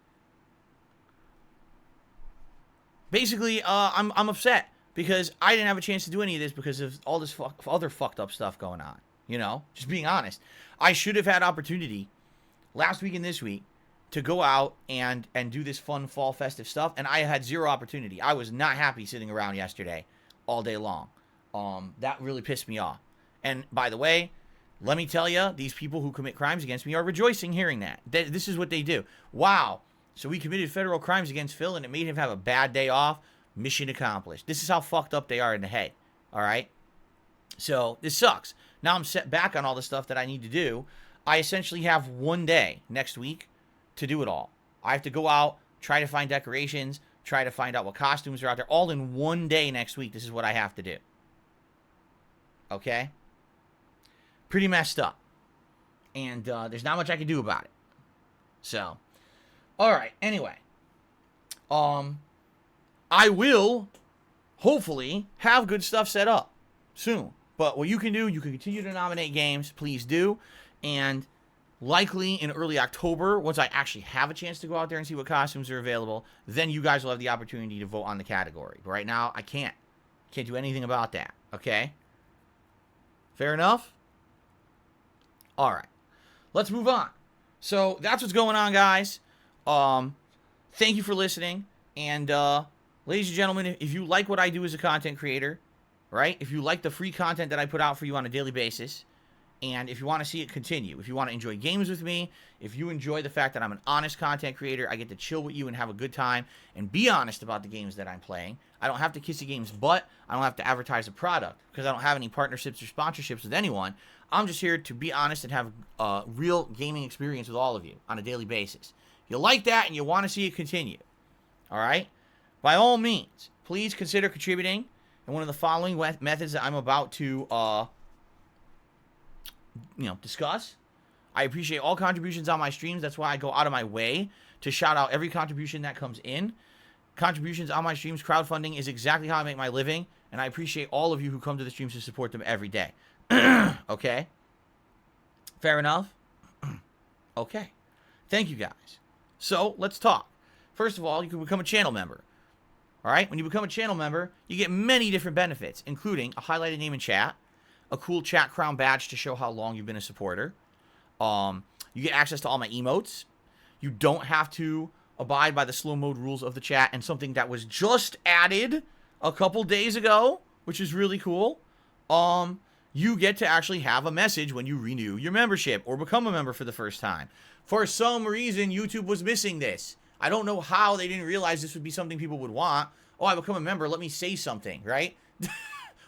basically, I'm upset because I didn't have a chance to do any of this because of all this other fucked up stuff going on. You know? Just being honest. I should have had opportunity last week and this week to go out and do this fun fall festive stuff, and I had zero opportunity. I was not happy sitting around yesterday all day long. That really pissed me off. And by the way, let me tell you, these people who commit crimes against me are rejoicing hearing that. This is what they do. Wow. So we committed federal crimes against Phil, and it made him have a bad day off. Mission accomplished. This is how fucked up they are in the head. All right? So this sucks. Now I'm set back on all the stuff that I need to do. I essentially have one day next week to do it all. I have to go out, try to find decorations, try to find out what costumes are out there, all in one day next week. This is what I have to do. Okay? Pretty messed up. And there's not much I can do about it. So, alright, anyway. I will, hopefully, have good stuff set up soon. But what you can do, you can continue to nominate games. Please do. And likely in early October, once I actually have a chance to go out there and see what costumes are available, then you guys will have the opportunity to vote on the category. But right now, I can't. Can't do anything about that. Okay? Fair enough? All right. Let's move on. So, that's what's going on, guys. Thank you for listening. And, ladies and gentlemen, if you like what I do as a content creator, right? If you like the free content that I put out for you on a daily basis, and if you want to see it continue, if you want to enjoy games with me, if you enjoy the fact that I'm an honest content creator, I get to chill with you and have a good time and be honest about the games that I'm playing. I don't have to kiss a game's butt. I don't have to advertise a product because I don't have any partnerships or sponsorships with anyone. I'm just here to be honest and have a real gaming experience with all of you on a daily basis. If you like that and you want to see it continue, all right? By all means, please consider contributing. and one of the following methods that I'm about to, discuss. I appreciate all contributions on my streams. That's why I go out of my way to shout out every contribution that comes in. Contributions on my streams, crowdfunding is exactly how I make my living, and I appreciate all of you who come to the streams to support them every day. Okay? Fair enough? Okay. Thank you, guys. So, let's talk. First of all, you can become a channel member. Alright? When you become a channel member, you get many different benefits, including a highlighted name in chat, a cool chat crown badge to show how long you've been a supporter. You get access to all my emotes. You don't have to abide by the slow mode rules of the chat, and something that was just added a couple days ago, which is really cool. You get to actually have a message when you renew your membership or become a member for the first time. For some reason, YouTube was missing this. I don't know how they didn't realize this would be something people would want. Oh, I become a member, let me say something, right?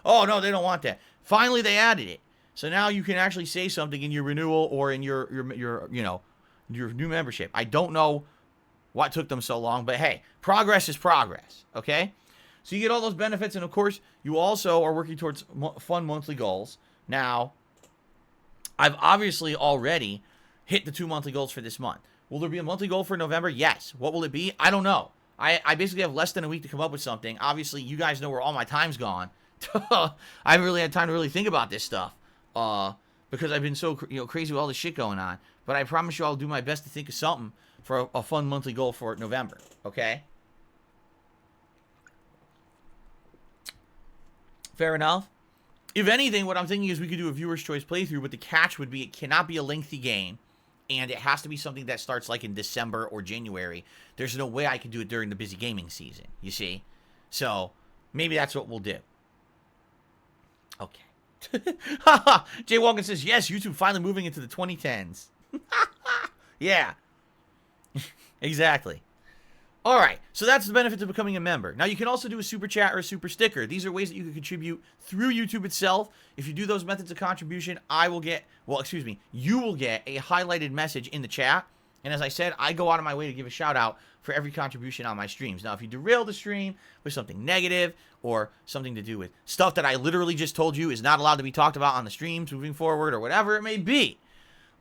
Oh, no, they don't want that. Finally, they added it. So now you can actually say something in your renewal or in your new membership. I don't know what took them so long, but hey, progress is progress, okay? So you get all those benefits, and of course, you also are working towards fun monthly goals. Now, I've obviously already hit the 2 monthly goals for this month. Will there be a monthly goal for November? Yes. What will it be? I don't know. I basically have less than a week to come up with something. Obviously, you guys know where all my time's gone. I haven't really had time to really think about this stuff because I've been so crazy with all this shit going on. But I promise you I'll do my best to think of something for a fun monthly goal for November, okay? Fair enough? If anything, what I'm thinking is we could do a viewer's choice playthrough, but the catch would be it cannot be a lengthy game, and it has to be something that starts like in December or January. There's no way I can do it during the busy gaming season, you see? So, maybe that's what we'll do. Okay. Jay Walken says, yes, YouTube finally moving into the 2010s. Yeah. Exactly. All right, so that's the benefit of becoming a member. Now, you can also do a super chat or a super sticker. These are ways that you can contribute through YouTube itself. If you do those methods of contribution, you will get a highlighted message in the chat. And as I said, I go out of my way to give a shout out for every contribution on my streams. Now, if you derail the stream with something negative or something to do with stuff that I literally just told you is not allowed to be talked about on the streams moving forward or whatever it may be,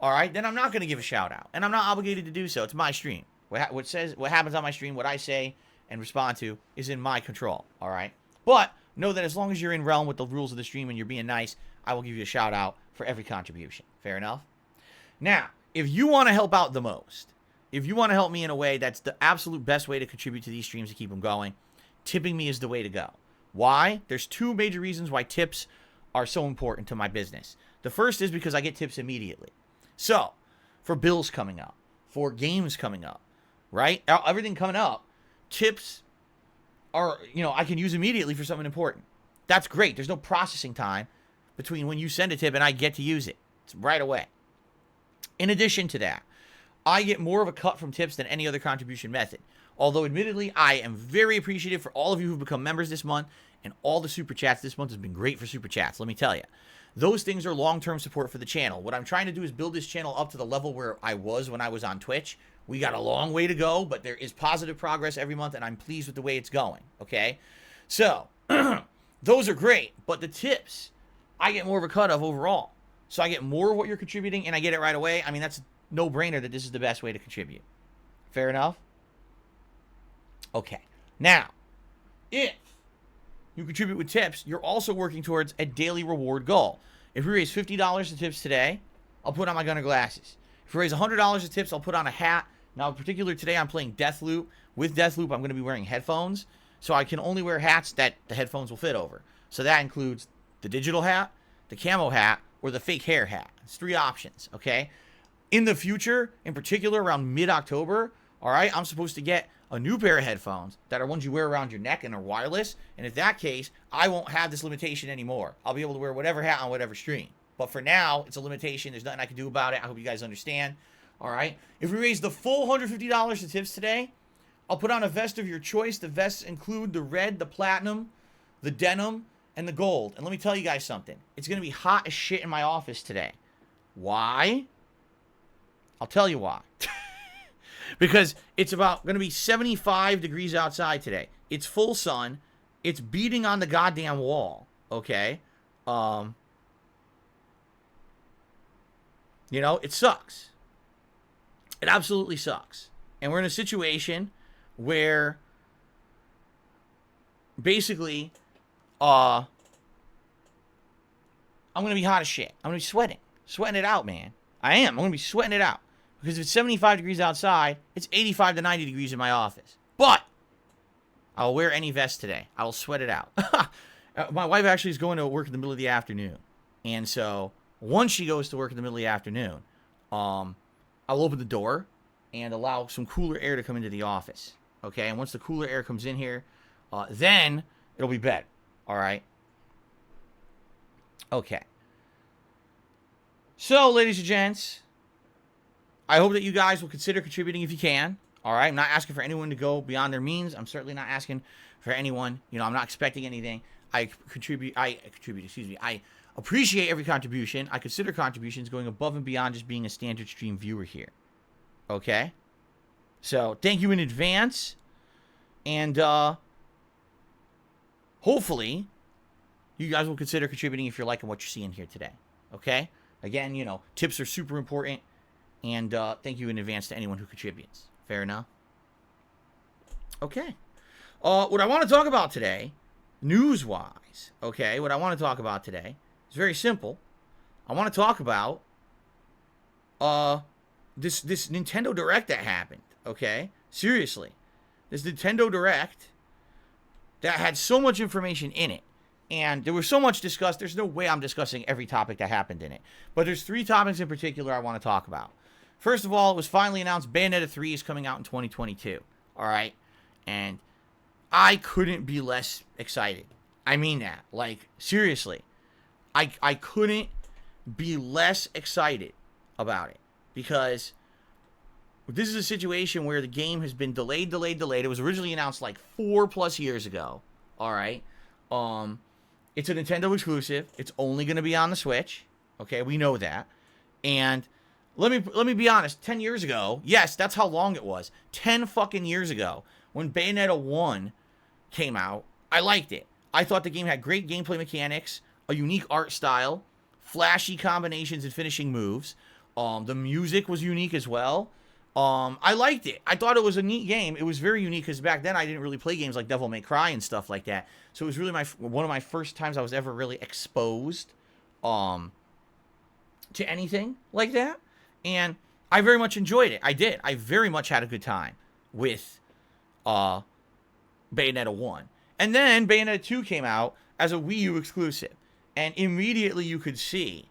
all right, then I'm not going to give a shout out. And I'm not obligated to do so. It's my stream. What happens on my stream, what I say and respond to is in my control, all right? But know that as long as you're in realm with the rules of the stream and you're being nice, I will give you a shout out for every contribution. Fair enough? Now, if you want to help out the most, if you want to help me in a way that's the absolute best way to contribute to these streams to keep them going, tipping me is the way to go. Why? There's two major reasons why tips are so important to my business. The first is because I get tips immediately. So, for bills coming up, for games coming up, right? Everything coming up, tips are, I can use immediately for something important. That's great. There's no processing time between when you send a tip and I get to use it. It's right away. In addition to that, I get more of a cut from tips than any other contribution method. Although, admittedly, I am very appreciative for all of you who've become members this month, and all the super chats this month has been great for super chats, let me tell you. Those things are long-term support for the channel. What I'm trying to do is build this channel up to the level where I was when I was on Twitch. We got a long way to go, but there is positive progress every month, and I'm pleased with the way it's going, okay? So, those are great, but the tips, I get more of a cut of overall. So I get more of what you're contributing, and I get it right away. I mean, that's a no-brainer that this is the best way to contribute. Fair enough? Okay. Now, if you contribute with tips, you're also working towards a daily reward goal. If we raise $50 of tips today, I'll put on my Gunner glasses. If we raise $100 of tips, I'll put on a hat. Now, in particular, today I'm playing Deathloop. With Deathloop, I'm going to be wearing headphones, so I can only wear hats that the headphones will fit over. So that includes the digital hat, the camo hat, or the fake hair hat. It's 3 options, okay? In the future, in particular around mid-October, all right, I'm supposed to get a new pair of headphones that are ones you wear around your neck and are wireless. And in that case, I won't have this limitation anymore. I'll be able to wear whatever hat on whatever stream. But for now, it's a limitation. There's nothing I can do about it. I hope you guys understand. All right. If we raise the full $150 to tips today, I'll put on a vest of your choice. The vests include the red, the platinum, the denim, and the gold. And let me tell you guys something. It's going to be hot as shit in my office today. Why? I'll tell you why. Because it's about going to be 75 degrees outside today. It's full sun. it's beating on the goddamn wall, okay? Um, you know, it sucks. It absolutely sucks. And we're in a situation where basically, I'm going to be hot as shit. I'm going to be sweating it out, man. I am. I'm going to be sweating it out. Because if it's 75 degrees outside, it's 85 to 90 degrees in my office. But I'll wear any vest today. I'll sweat it out. My wife actually is going to work in the middle of the afternoon. And so once she goes to work in the middle of the afternoon, I'll open the door and allow some cooler air to come into the office. Okay? And once the cooler air comes in here, then it'll be better. All right? Okay. So, ladies and gents, I hope that you guys will consider contributing if you can. All right? I'm not asking for anyone to go beyond their means. I'm certainly not asking for anyone. You know, I'm not expecting anything. I appreciate every contribution. I consider contributions going above and beyond just being a standard stream viewer here. Okay? So, thank you in advance. And, hopefully, you guys will consider contributing if you're liking what you're seeing here today. Okay? Again, you know, tips are super important. And thank you in advance to anyone who contributes. Fair enough? Okay. What I want to talk about today, news-wise, okay, what I want to talk about today is very simple. I want to talk about this Nintendo Direct that happened, okay? Seriously. This Nintendo Direct that had so much information in it. And there was so much discussed. There's no way I'm discussing every topic that happened in it. But there's 3 topics in particular I want to talk about. First of all, it was finally announced Bayonetta 3 is coming out in 2022. All right? And I couldn't be less excited. I mean that. Like, seriously. I couldn't be less excited about it. Because this is a situation where the game has been delayed. It was originally announced like 4+ years ago. All right? It's a Nintendo exclusive. It's only going to be on the Switch. Okay, we know that. And let me be honest. 10 years ago, yes, that's how long it was. 10 fucking years ago, when Bayonetta 1 came out, I liked it. I thought the game had great gameplay mechanics, a unique art style, flashy combinations and finishing moves. The music was unique as well. I liked it. I thought it was a neat game. It was very unique because back then I didn't really play games like Devil May Cry and stuff like that. So it was really one of my first times I was ever really exposed to anything like that. And I very much enjoyed it. I did. I very much had a good time with Bayonetta 1. And then Bayonetta 2 came out as a Wii U exclusive. And immediately you could see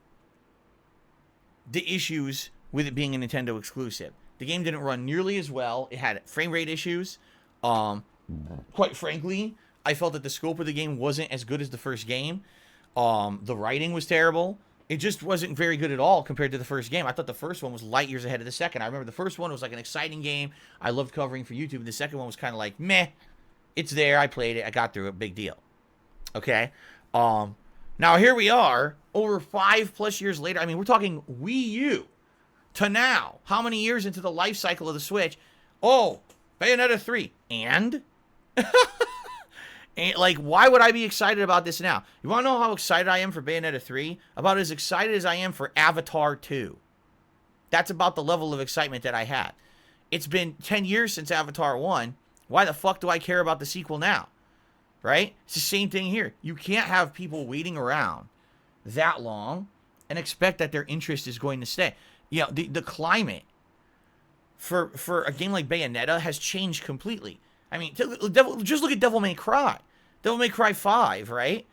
the issues with it being a Nintendo exclusive. The game didn't run nearly as well. It had frame rate issues. Quite frankly, I felt that the scope of the game wasn't as good as the first game. The writing was terrible. It just wasn't very good at all compared to the first game. I thought the first one was light years ahead of the second. I remember the first one was like an exciting game I loved covering for YouTube. And the second one was kind of like, meh. It's there. I played it. I got through it. Big deal. Okay? Now, here we are, over 5+ years later. I mean, we're talking Wii U to now. How many years into the life cycle of the Switch? Oh, Bayonetta 3. And? And like, why would I be excited about this now? You want to know how excited I am for Bayonetta 3? About as excited as I am for Avatar 2. That's about the level of excitement that I had. It's been 10 years since Avatar 1. Why the fuck do I care about the sequel now? Right? It's the same thing here. You can't have people waiting around that long and expect that their interest is going to stay. You know, the climate for a game like Bayonetta has changed completely. I mean, just look at Devil May Cry. Devil May Cry 5, right?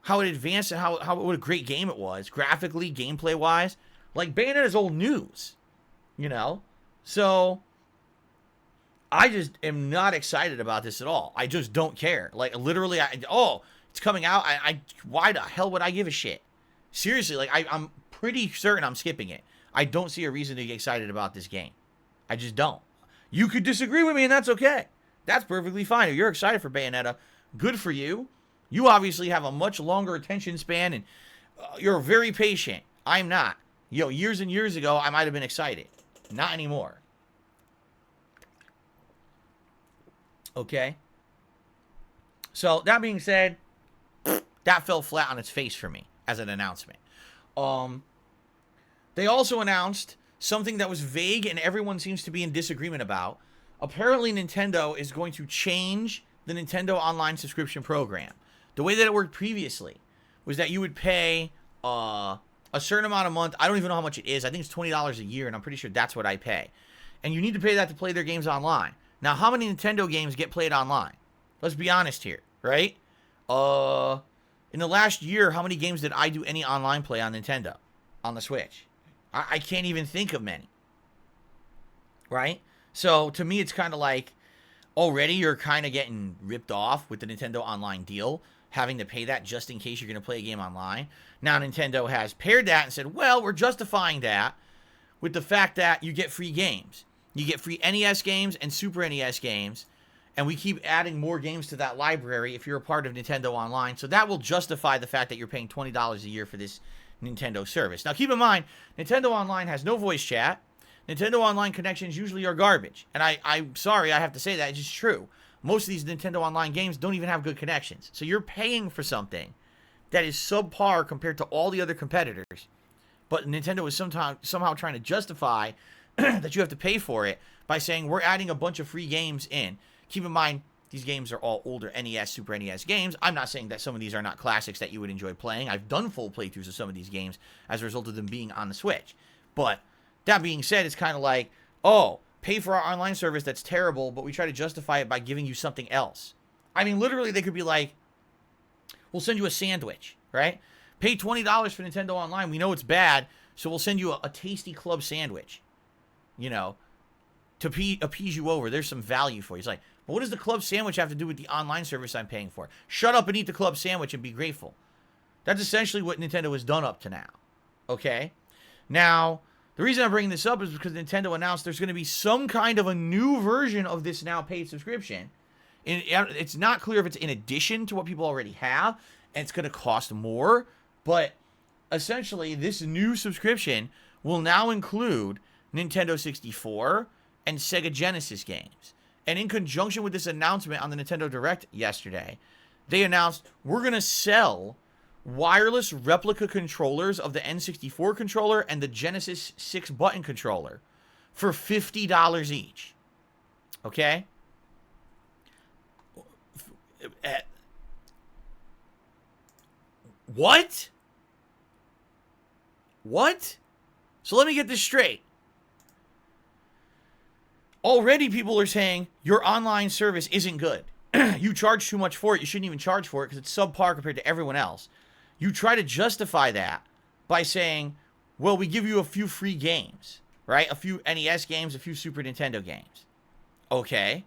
How it advanced and what a great game it was. Graphically, gameplay-wise. Like, Bayonetta's old news. You know? So, I just am not excited about this at all. I just don't care. Like, literally, it's coming out. Why the hell would I give a shit? Seriously, like, I'm pretty certain I'm skipping it. I don't see a reason to get excited about this game. I just don't. You could disagree with me, and that's okay. That's perfectly fine. If you're excited for Bayonetta, good for you. You obviously have a much longer attention span, and you're very patient. I'm not. You know, years and years ago, I might have been excited. Not anymore. Okay? So that being said, that fell flat on its face for me as an announcement. They also announced something that was vague and everyone seems to be in disagreement about. Apparently, Nintendo is going to change the Nintendo Online subscription program. The way that it worked previously was that you would pay a certain amount a month. I don't even know how much it is. I think it's $20 a year, and I'm pretty sure that's what I pay. And you need to pay that to play their games online. Now, how many Nintendo games get played online? Let's be honest here, right? In the last year, how many games did I do any online play on Nintendo, on the Switch? I can't even think of many, right? So, to me, it's kind of like, already you're kind of getting ripped off with the Nintendo Online deal, having to pay that just in case you're going to play a game online. Now, Nintendo has paired that and said, well, we're justifying that with the fact that you get free games. You get free NES games and Super NES games, and we keep adding more games to that library if you're a part of Nintendo Online. So that will justify the fact that you're paying $20 a year for this Nintendo service. Now, keep in mind, Nintendo Online has no voice chat. Nintendo Online connections usually are garbage. And I'm sorry, I have to say that. It's just true. Most of these Nintendo Online games don't even have good connections. So you're paying for something that is subpar compared to all the other competitors. But Nintendo is somehow trying to justify that you have to pay for it by saying we're adding a bunch of free games in. Keep in mind, these games are all older NES, Super NES games. I'm not saying that some of these are not classics that you would enjoy playing. I've done full playthroughs of some of these games as a result of them being on the Switch. But that being said, it's kind of like, oh, pay for our online service that's terrible, but we try to justify it by giving you something else. I mean, literally, they could be like, we'll send you a sandwich, right? Pay $20 for Nintendo Online. We know it's bad, so we'll send you a tasty club sandwich, you know, to appease you over. There's some value for you. It's like, but what does the club sandwich have to do with the online service I'm paying for? Shut up and eat the club sandwich and be grateful. That's essentially what Nintendo has done up to now, okay? Now, the reason I'm bringing this up is because Nintendo announced there's going to be some kind of a new version of this now paid subscription. It's not clear if it's in addition to what people already have, and it's going to cost more, but essentially this new subscription will now include Nintendo 64 and Sega Genesis games. And in conjunction with this announcement on the Nintendo Direct yesterday, they announced we're going to sell wireless replica controllers of the N64 controller and the Genesis 6-button controller for $50 each. Okay? What? What? So let me get this straight. Already people are saying your online service isn't good. You charge too much for it. You shouldn't even charge for it because it's subpar compared to everyone else. You try to justify that by saying, well, we give you a few free games, right? A few NES games, a few Super Nintendo games. Okay.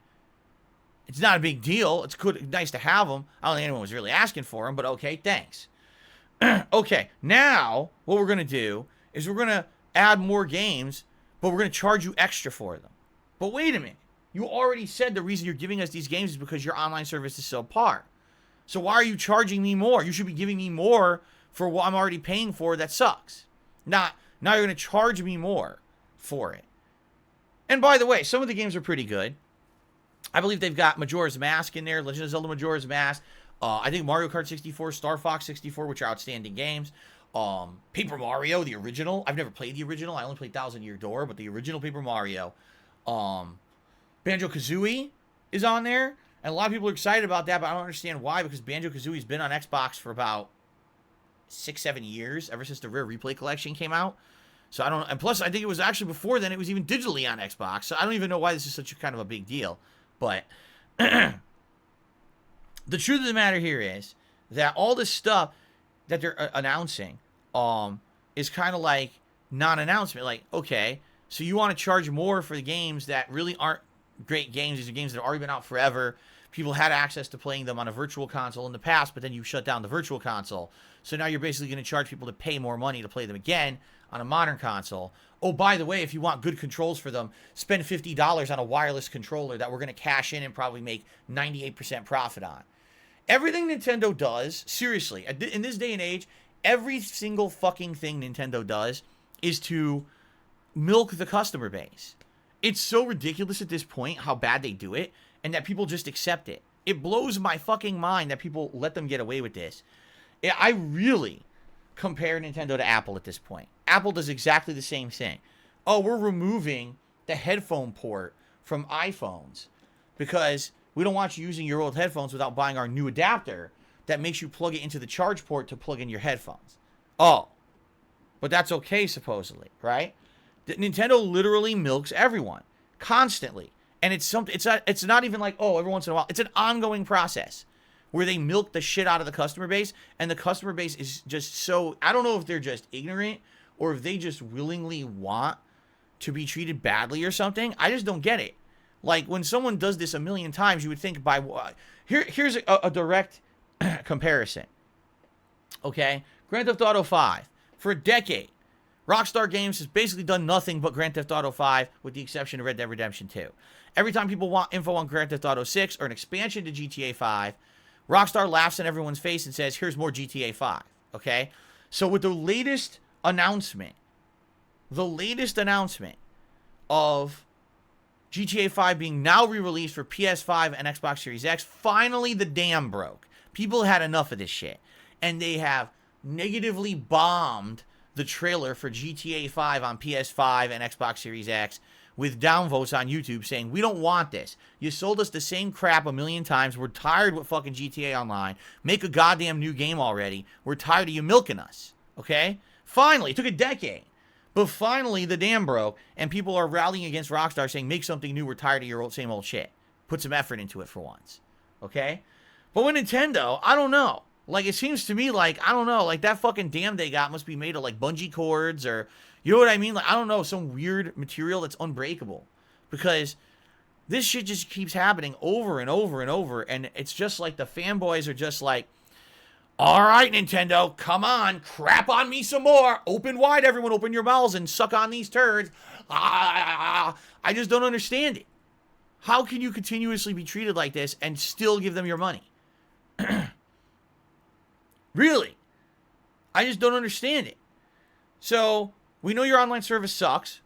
It's not a big deal. It's good, nice to have them. I don't think anyone was really asking for them, but okay, thanks. Okay, now what we're going to do is we're going to add more games, but we're going to charge you extra for them. But wait a minute. You already said the reason you're giving us these games is because your online service is subpar. So why are you charging me more? You should be giving me more for what I'm already paying for that sucks. Now you're going to charge me more for it. And by the way, some of the games are pretty good. I believe they've got Majora's Mask in there, Legend of Zelda Majora's Mask. I think Mario Kart 64, Star Fox 64, which are outstanding games. Paper Mario, the original. I've never played the original. I only played Thousand Year Door, but the original Paper Mario. Banjo-Kazooie is on there. And a lot of people are excited about that, but I don't understand why, because Banjo-Kazooie's been on Xbox for about 6-7 years, ever since the Rare Replay Collection came out. So I don't, and plus I think it was actually before then, it was even digitally on Xbox. So I don't even know why this is such a kind of a big deal. But the truth of the matter here is that all this stuff that they're announcing is kind of like non-announcement. Like, okay, so you want to charge more for the games that really aren't great games. These are games that have already been out forever. People had access to playing them on a virtual console in the past, but then you shut down the virtual console. So now you're basically going to charge people to pay more money to play them again on a modern console. Oh, by the way, if you want good controls for them, spend $50 on a wireless controller that we're going to cash in and probably make 98% profit on. Everything Nintendo does, seriously, in this day and age, every single fucking thing Nintendo does is to milk the customer base. It's so ridiculous at this point how bad they do it, and that people just accept it. It blows my fucking mind that people let them get away with this. I really compare Nintendo to Apple at this point. Apple does exactly the same thing. Oh, we're removing the headphone port from iPhones because we don't want you using your old headphones without buying our new adapter that makes you plug it into the charge port to plug in your headphones. Oh, but that's okay, supposedly, right? Nintendo literally milks everyone constantly. And it's not even like, oh, every once in a while. It's an ongoing process where they milk the shit out of the customer base, and the customer base is just so, I don't know if they're just ignorant or if they just willingly want to be treated badly or something. I just don't get it. Like, when someone does this a million times, you would think here's a direct comparison. Okay? Grand Theft Auto 5. For a decade, Rockstar Games has basically done nothing but Grand Theft Auto 5 with the exception of Red Dead Redemption 2. Every time people want info on Grand Theft Auto 6 or an expansion to GTA 5, Rockstar laughs in everyone's face and says, here's more GTA 5, okay? So with the latest announcement of GTA 5 being now re-released for PS5 and Xbox Series X, finally the dam broke. People had enough of this shit. And they have negatively bombed the trailer for GTA 5 on PS5 and Xbox Series X with downvotes on YouTube saying, we don't want this. You sold us the same crap a million times. We're tired with fucking GTA Online. Make a goddamn new game already. We're tired of you milking us. Okay? Finally, it took a decade. But finally, the dam broke, and people are rallying against Rockstar saying, make something new. We're tired of your same old shit. Put some effort into it for once. Okay? But with Nintendo, I don't know. Like, it seems to me like, I don't know, like that fucking dam they got must be made of like bungee cords or, you know what I mean? Like, I don't know, some weird material that's unbreakable. Because this shit just keeps happening over and over and over. And it's just like the fanboys are just like, all right, Nintendo, come on, crap on me some more. Open wide, everyone, open your mouths and suck on these turds. I just don't understand it. How can you continuously be treated like this and still give them your money? Really? I just don't understand it. So, we know your online service sucks.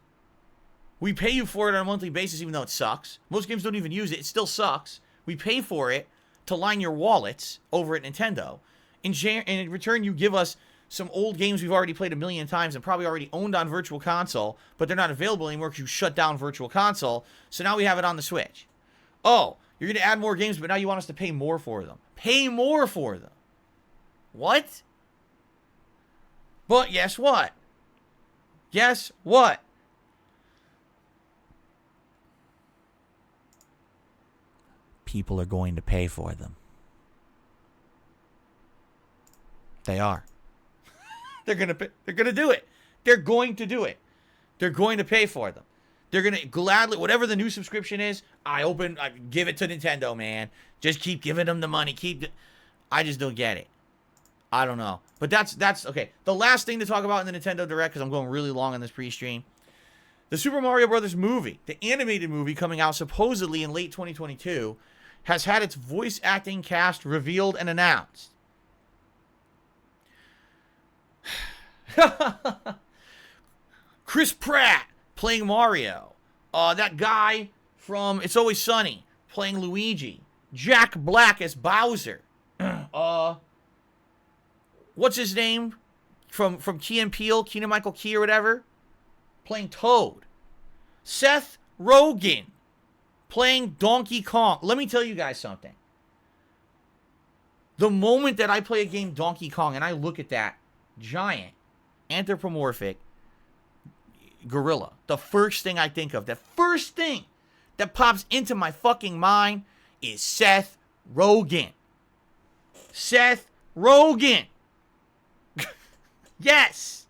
We pay you for it on a monthly basis even though it sucks. Most games don't even use it. It still sucks. We pay for it to line your wallets over at Nintendo. In return, you give us some old games we've already played a million times and probably already owned on Virtual Console, but they're not available anymore because you shut down Virtual Console, so now we have it on the Switch. Oh, you're going to add more games, but now you want us to pay more for them. Pay more for them. What? But guess what? Guess what? People are going to pay for them. They are. They're going to do it. They're going to do it. They're going to pay for them. They're going to gladly, whatever the new subscription is, I give it to Nintendo, man. Just keep giving them the money. I just don't get it. I don't know. But that's okay. The last thing to talk about in the Nintendo Direct, because I'm going really long on this pre-stream. The Super Mario Brothers movie, the animated movie coming out supposedly in late 2022, has had its voice acting cast revealed and announced. Chris Pratt playing Mario. That guy from It's Always Sunny playing Luigi. Jack Black as Bowser. What's his name? From Key and Peele, Kenan Michael Key or whatever, playing Toad. Seth Rogen playing Donkey Kong. Let me tell you guys something. The moment that I play a game Donkey Kong and I look at that giant anthropomorphic gorilla, the first thing I think of, the first thing that pops into my fucking mind is Seth Rogen. Seth Rogen. Yes.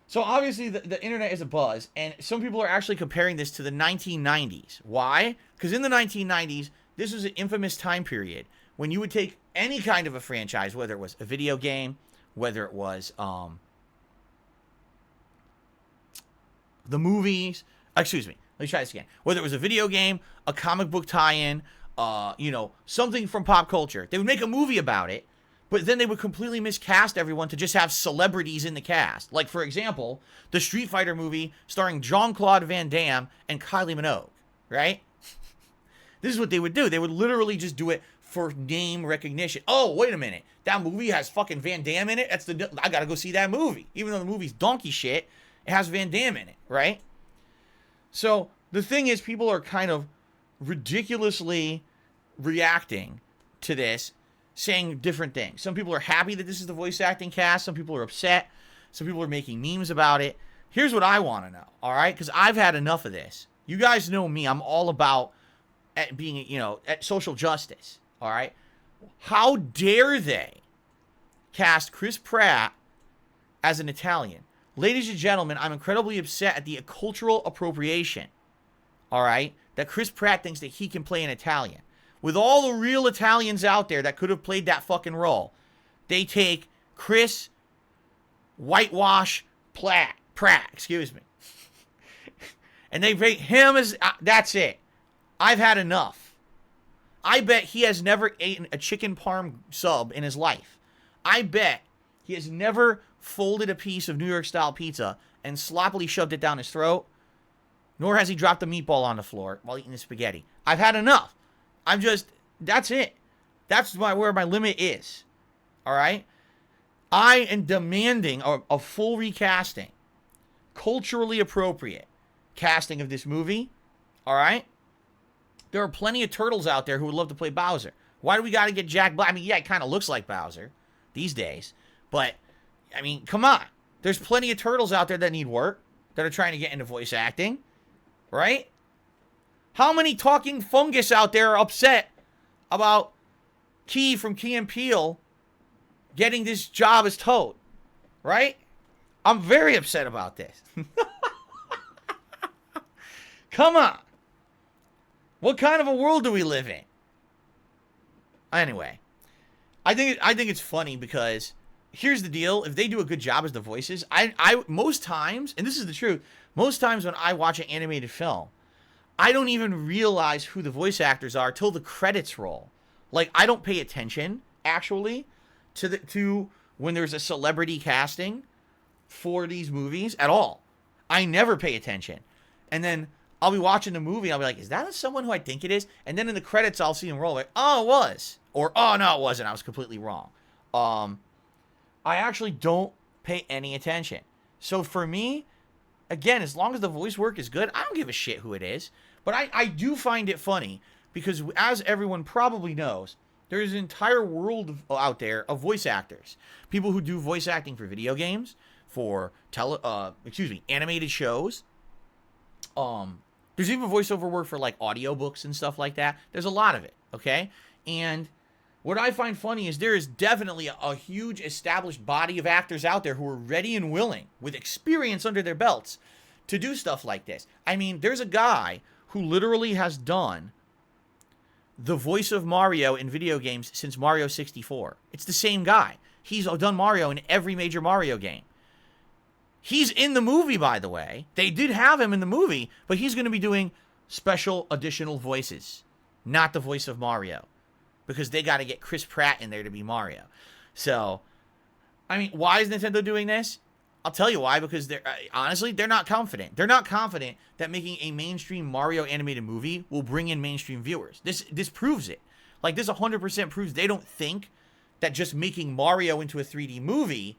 So obviously the internet is abuzz, and some people are actually comparing this to the 1990s. Why? Because in the 1990s, this was an infamous time period when you would take any kind of a franchise, whether it was a video game, whether it was the movies, excuse me, let me try this again. Whether it was a video game, a comic book tie-in, something from pop culture. They would make a movie about it, but then they would completely miscast everyone to just have celebrities in the cast. Like, for example, the Street Fighter movie starring Jean-Claude Van Damme and Kylie Minogue, right? This is what they would do. They would literally just do it for name recognition. Oh, wait a minute. That movie has fucking Van Damme in it. I gotta go see that movie. Even though the movie's donkey shit, it has Van Damme in it, right? So the thing is, people are kind of ridiculously reacting to this, saying different things. Some people are happy that this is the voice acting cast. Some people are upset. Some people are making memes about it. Here's what I want to know, all right? Because I've had enough of this. You guys know me. I'm all about being, at social justice, all right? How dare they cast Chris Pratt as an Italian? Ladies and gentlemen, I'm incredibly upset at the cultural appropriation, all right, that Chris Pratt thinks that he can play an Italian. With all the real Italians out there that could have played that fucking role, they take Chris Whitewash Pratt, excuse me. And they rate him as, that's it. I've had enough. I bet he has never eaten a chicken parm sub in his life. I bet he has never folded a piece of New York style pizza and sloppily shoved it down his throat, nor has he dropped a meatball on the floor while eating the spaghetti. I've had enough. That's it. That's where my limit is. All right? I am demanding a full recasting, culturally appropriate casting of this movie. All right? There are plenty of turtles out there who would love to play Bowser. Why do we got to get Jack Black? I mean, yeah, it kind of looks like Bowser these days. But, I mean, come on. There's plenty of turtles out there that need work, that are trying to get into voice acting. Right? How many talking fungus out there are upset about Key from Key and Peele getting this job as Toad? Right? I'm very upset about this. Come on. What kind of a world do we live in? Anyway, I think it's funny because here's the deal. If they do a good job as the voices, I most times, and this is the truth, most times when I watch an animated film, I don't even realize who the voice actors are till the credits roll. Like, I don't pay attention, actually, to when there's a celebrity casting for these movies at all. I never pay attention. And then I'll be watching the movie, I'll be like, is that someone who I think it is? And then in the credits, I'll see him roll, like, oh, it was. Or, oh, no, it wasn't. I was completely wrong. I actually don't pay any attention. So for me, again, as long as the voice work is good, I don't give a shit who it is. But I do find it funny because, as everyone probably knows, there's an entire world out there of voice actors. People who do voice acting for video games, for animated shows. There's even voiceover work for like audiobooks and stuff like that. There's a lot of it, okay? And what I find funny is there is definitely a huge established body of actors out there who are ready and willing, with experience under their belts, to do stuff like this. I mean, there's a guy who literally has done the voice of Mario in video games since Mario 64. It's the same guy. He's done Mario in every major Mario game. He's in the movie, by the way. They did have him in the movie, but he's going to be doing special additional voices, not the voice of Mario, because they got to get Chris Pratt in there to be Mario. So, I mean, why is Nintendo doing this? I'll tell you why, because honestly, they're not confident. They're not confident that making a mainstream Mario animated movie will bring in mainstream viewers. This proves it. Like, this 100% proves they don't think that just making Mario into a 3D movie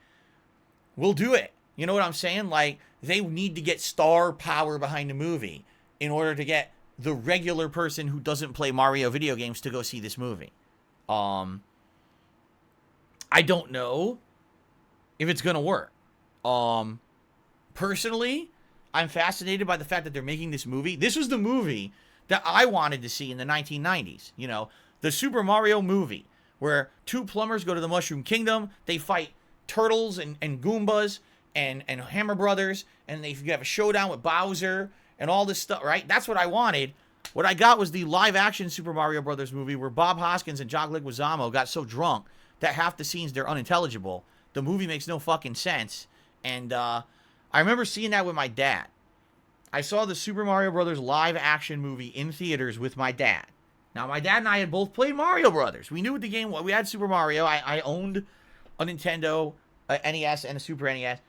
will do it. You know what I'm saying? Like, they need to get star power behind the movie in order to get the regular person who doesn't play Mario video games to go see this movie. I don't know if it's going to work. Personally, I'm fascinated by the fact that they're making this movie. This was the movie that I wanted to see in the 1990s. You know, the Super Mario movie, where two plumbers go to the Mushroom Kingdom. They fight turtles and Goombas and Hammer Brothers, and they have a showdown with Bowser and all this stuff, right? That's what I wanted. What I got was the live-action Super Mario Brothers movie where Bob Hoskins and John Leguizamo got so drunk that half the scenes, they're unintelligible. The movie makes no fucking sense. And I remember seeing that with my dad. I saw the Super Mario Brothers live-action movie in theaters with my dad. Now, my dad and I had both played Mario Brothers. We knew what the game was. We had Super Mario. I owned a Nintendo NES and a Super NES.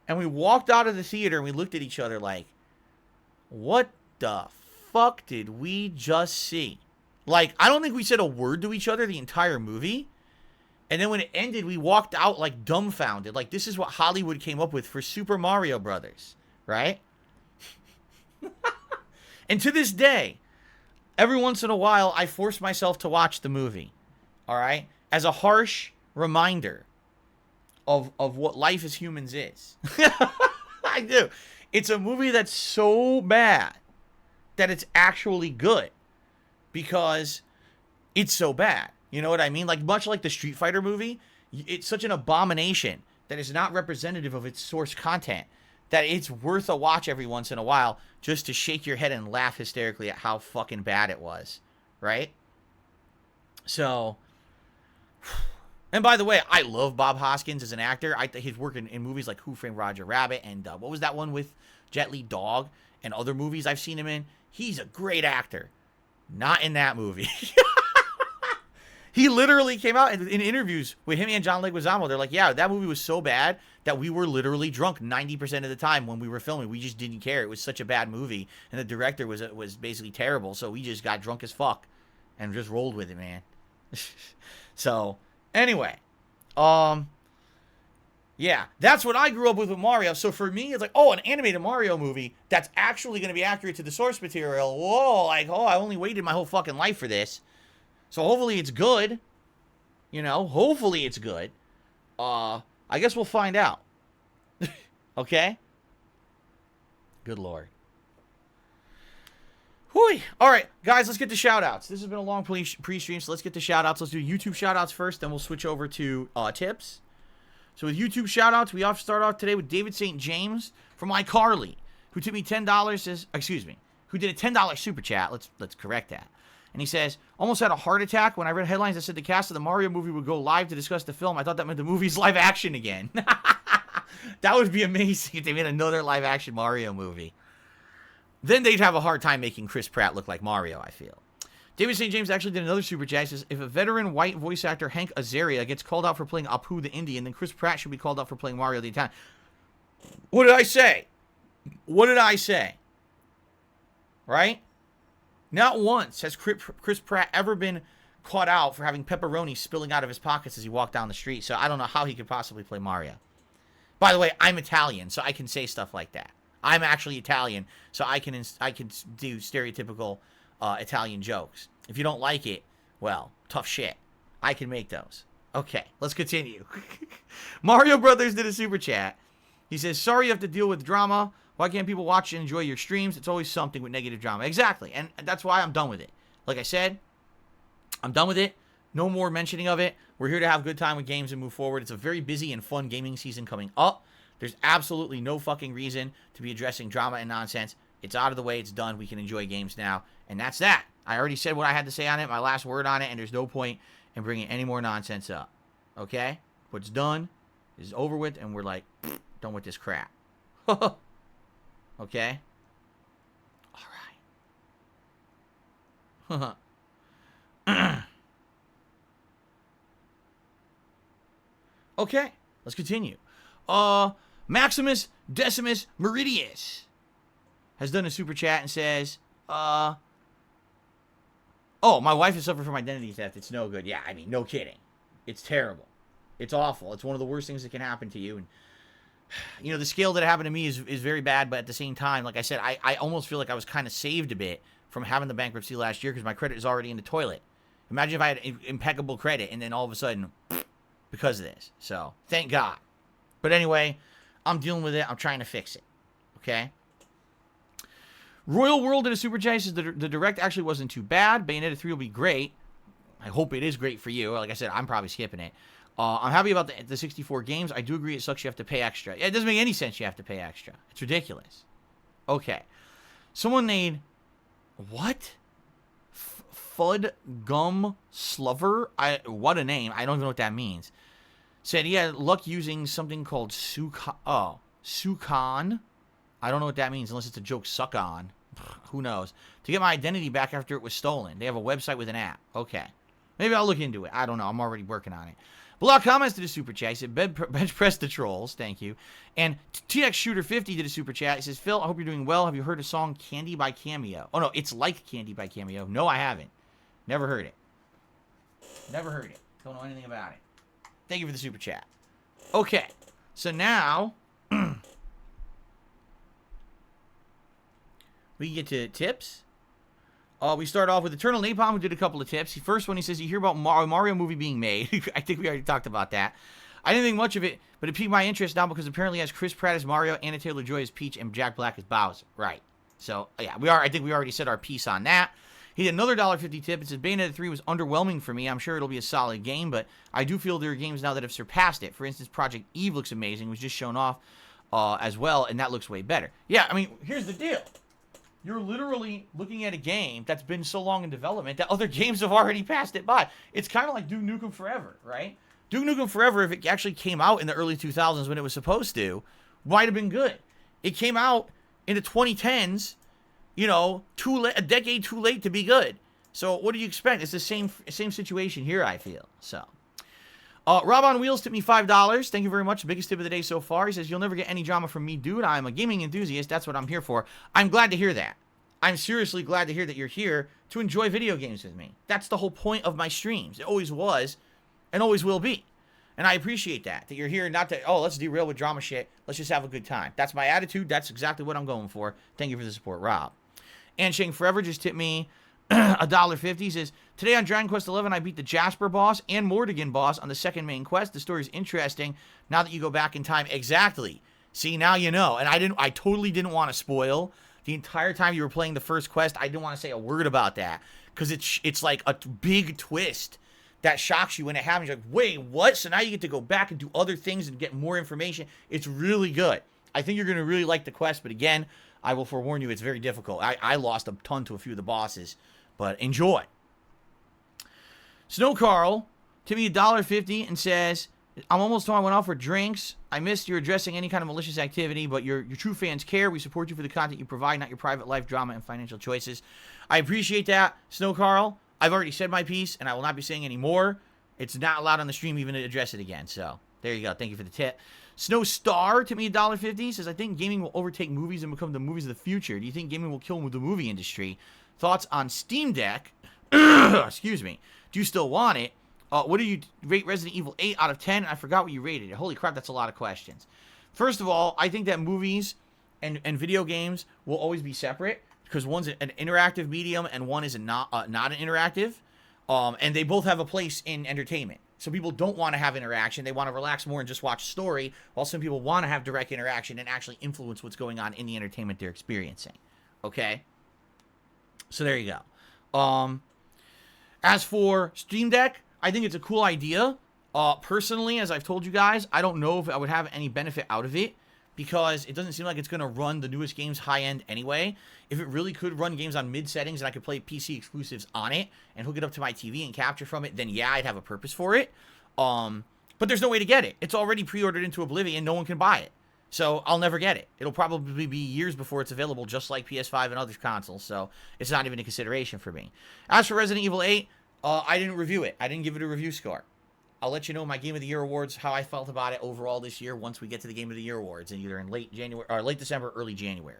And we walked out of the theater and we looked at each other like, what the fuck did we just see? Like, I don't think we said a word to each other the entire movie. And then when it ended, we walked out like dumbfounded. Like, this is what Hollywood came up with for Super Mario Brothers, right? And to this day, every once in a while, I force myself to watch the movie, all right? As a harsh reminder of what life as humans is. I do. It's a movie that's so bad that it's actually good because it's so bad. You know what I mean? Like, much like the Street Fighter movie, it's such an abomination that is not representative of its source content that it's worth a watch every once in a while just to shake your head and laugh hysterically at how fucking bad it was, right? So, and by the way, I love Bob Hoskins as an actor. I think he's working in movies like Who Framed Roger Rabbit and what was that one with Jet Li, Dog, and other movies I've seen him in. He's a great actor. Not in that movie. He literally came out in interviews with him and John Leguizamo. They're like, yeah, that movie was so bad that we were literally drunk 90% of the time when we were filming. We just didn't care. It was such a bad movie, and the director was basically terrible, so we just got drunk as fuck and just rolled with it, man. So, anyway, yeah, that's what I grew up with Mario. So for me, it's like, oh, an animated Mario movie that's actually going to be accurate to the source material. Whoa, like, oh, I only waited my whole fucking life for this. So hopefully it's good. You know, hopefully it's good. I guess we'll find out. Okay? Good Lord. Whew. All right, guys, let's get to shout-outs. This has been a long pre-stream, so let's get to shout-outs. Let's do YouTube shout-outs first, then we'll switch over to tips. So with YouTube shout-outs, we start off today with David St. James from iCarly, who took me $10, who did a $10 super chat. Let's correct that. And he says, almost had a heart attack when I read headlines that said the cast of the Mario movie would go live to discuss the film. I thought that meant the movie's live action again. That would be amazing if they made another live action Mario movie. Then they'd have a hard time making Chris Pratt look like Mario, I feel. David St. James actually did another super chat. He says, if a veteran white voice actor, Hank Azaria, gets called out for playing Apu the Indian, then Chris Pratt should be called out for playing Mario the Italian. What did I say? What did I say? Right? Not once has Chris Pratt ever been caught out for having pepperoni spilling out of his pockets as he walked down the street, so I don't know how he could possibly play Mario. By the way, I'm Italian, so I can say stuff like that. I'm actually Italian, so I can do stereotypical Italian jokes. If you don't like it, well, tough shit. I can make those. Okay, let's continue. Mario Brothers did a super chat. He says, sorry you have to deal with drama. Why can't people watch and enjoy your streams? It's always something with negative drama. Exactly. And that's why I'm done with it. Like I said, I'm done with it. No more mentioning of it. We're here to have a good time with games and move forward. It's a very busy and fun gaming season coming up. There's absolutely no fucking reason to be addressing drama and nonsense. It's out of the way. It's done. We can enjoy games now. And that's that. I already said what I had to say on it, my last word on it, and there's no point in bringing any more nonsense up. Okay? What's done is over with, and we're like, done with this crap. Okay? All right. Okay, let's continue. Maximus Decimus Meridius has done a super chat and says, oh, my wife has suffered from identity theft. It's no good. Yeah, I mean, no kidding. It's terrible. It's awful. It's one of the worst things that can happen to you. And you know, the scale that it happened to me is very bad, but at the same time, like I said, I almost feel like I was kind of saved a bit from having the bankruptcy last year because my credit is already in the toilet. Imagine if I had impeccable credit and then all of a sudden, because of this. So, thank God. But anyway, I'm dealing with it. I'm trying to fix it. Okay? Royal World in a super chat says the direct actually wasn't too bad. Bayonetta 3 will be great. I hope it is great for you. Like I said, I'm probably skipping it. I'm happy about the 64 games. I do agree it sucks you have to pay extra. Yeah, it doesn't make any sense you have to pay extra. It's ridiculous. Okay. Someone named... What? Fud Gum Slover? What a name. I don't even know what that means. Said he had luck using something called Sukan. I don't know what that means unless it's a joke. Suck on. Who knows? To get my identity back after it was stolen. They have a website with an app. Okay. Maybe I'll look into it. I don't know. I'm already working on it. Block comments to the super chat. He said, bench press the trolls. Thank you. And TX Shooter 50 did a super chat. He says, Phil, I hope you're doing well. Have you heard a song Candy by Cameo? Oh, no. It's like Candy by Cameo. No, I haven't. Never heard it. Never heard it. Don't know anything about it. Thank you for the super chat. Okay. So now we can get to tips. We start off with Eternal Napalm, who did a couple of tips. The first one, he says, you hear about Mario movie being made. I think we already talked about that. I didn't think much of it, but it piqued my interest now because apparently it has Chris Pratt as Mario, Anna Taylor-Joy as Peach, and Jack Black as Bowser. Right. So, yeah, I think we already said our piece on that. He did another $1.50 tip. It says, Bayonetta 3 was underwhelming for me. I'm sure it'll be a solid game, but I do feel there are games now that have surpassed it. For instance, Project Eve looks amazing. It was just shown off as well, and that looks way better. Yeah, I mean, here's the deal. You're literally looking at a game that's been so long in development that other games have already passed it by. It's kind of like Duke Nukem Forever, right? Duke Nukem Forever, if it actually came out in the early 2000s when it was supposed to, might have been good. It came out in the 2010s, you know, a decade too late to be good. So what do you expect? It's the same situation here, I feel. So, Rob on Wheels tipped me $5. Thank you very much. Biggest tip of the day so far. He says, you'll never get any drama from me, dude. I'm a gaming enthusiast. That's what I'm here for. I'm glad to hear that. I'm seriously glad to hear that you're here to enjoy video games with me. That's the whole point of my streams. It always was and always will be. And I appreciate that you're here not to, oh, let's derail with drama shit. Let's just have a good time. That's my attitude. That's exactly what I'm going for. Thank you for the support, Rob. And Shane Forever just tipped me $1.50. He says, today on Dragon Quest XI, I beat the Jasper boss and Mortigan boss on the second main quest. The story's interesting now that you go back in time. Exactly. See, now you know. And I totally didn't want to spoil. The entire time you were playing the first quest, I didn't want to say a word about that. Because it's like a big twist that shocks you when it happens. You're like, wait, what? So now you get to go back and do other things and get more information. It's really good. I think you're going to really like the quest. But again, I will forewarn you, it's very difficult. I lost a ton to a few of the bosses. But enjoy. Snow Carl tipped me $1.50 and says, I'm almost home. I went out for drinks. I missed you addressing any kind of malicious activity, but your true fans care. We support you for the content you provide, not your private life drama and financial choices. I appreciate that, Snow Carl. I've already said my piece, and I will not be saying any more. It's not allowed on the stream even to address it again. So there you go. Thank you for the tip. Snow Star tipped me $1.50. Says, I think gaming will overtake movies and become the movies of the future. Do you think gaming will kill the movie industry? Thoughts on Steam Deck? Excuse me. Do you still want it? What do you rate Resident Evil 8 out of 10? I forgot what you rated it. Holy crap, that's a lot of questions. First of all, I think that movies and video games will always be separate because one's an interactive medium and one is not an interactive. And they both have a place in entertainment. So people don't want to have interaction. They want to relax more and just watch a story, while some people want to have direct interaction and actually influence what's going on in the entertainment they're experiencing. Okay? So there you go. As for Steam Deck, I think it's a cool idea. Personally, as I've told you guys, I don't know if I would have any benefit out of it because it doesn't seem like it's going to run the newest games high-end anyway. If it really could run games on mid-settings and I could play PC exclusives on it and hook it up to my TV and capture from it, then yeah, I'd have a purpose for it. But there's no way to get it. It's already pre-ordered into Oblivion. No one can buy it. So I'll never get it. It'll probably be years before it's available, just like PS5 and other consoles. So it's not even a consideration for me. As for Resident Evil 8, I didn't review it. I didn't give it a review score. I'll let you know my Game of the Year awards, how I felt about it overall this year once we get to the Game of the Year awards, and either in late December or early January.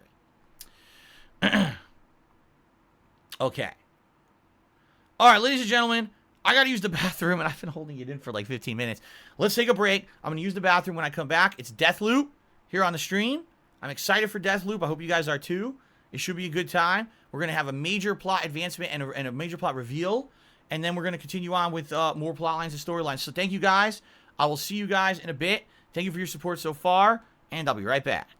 Okay. All right, ladies and gentlemen, I got to use the bathroom, and I've been holding it in for like 15 minutes. Let's take a break. I'm going to use the bathroom when I come back. It's Deathloop here on the stream. I'm excited for Deathloop. I hope you guys are too. It should be a good time. We're going to have a major plot advancement and a major plot reveal. And then we're going to continue on with more plot lines and storylines. So thank you guys. I will see you guys in a bit. Thank you for your support so far. And I'll be right back.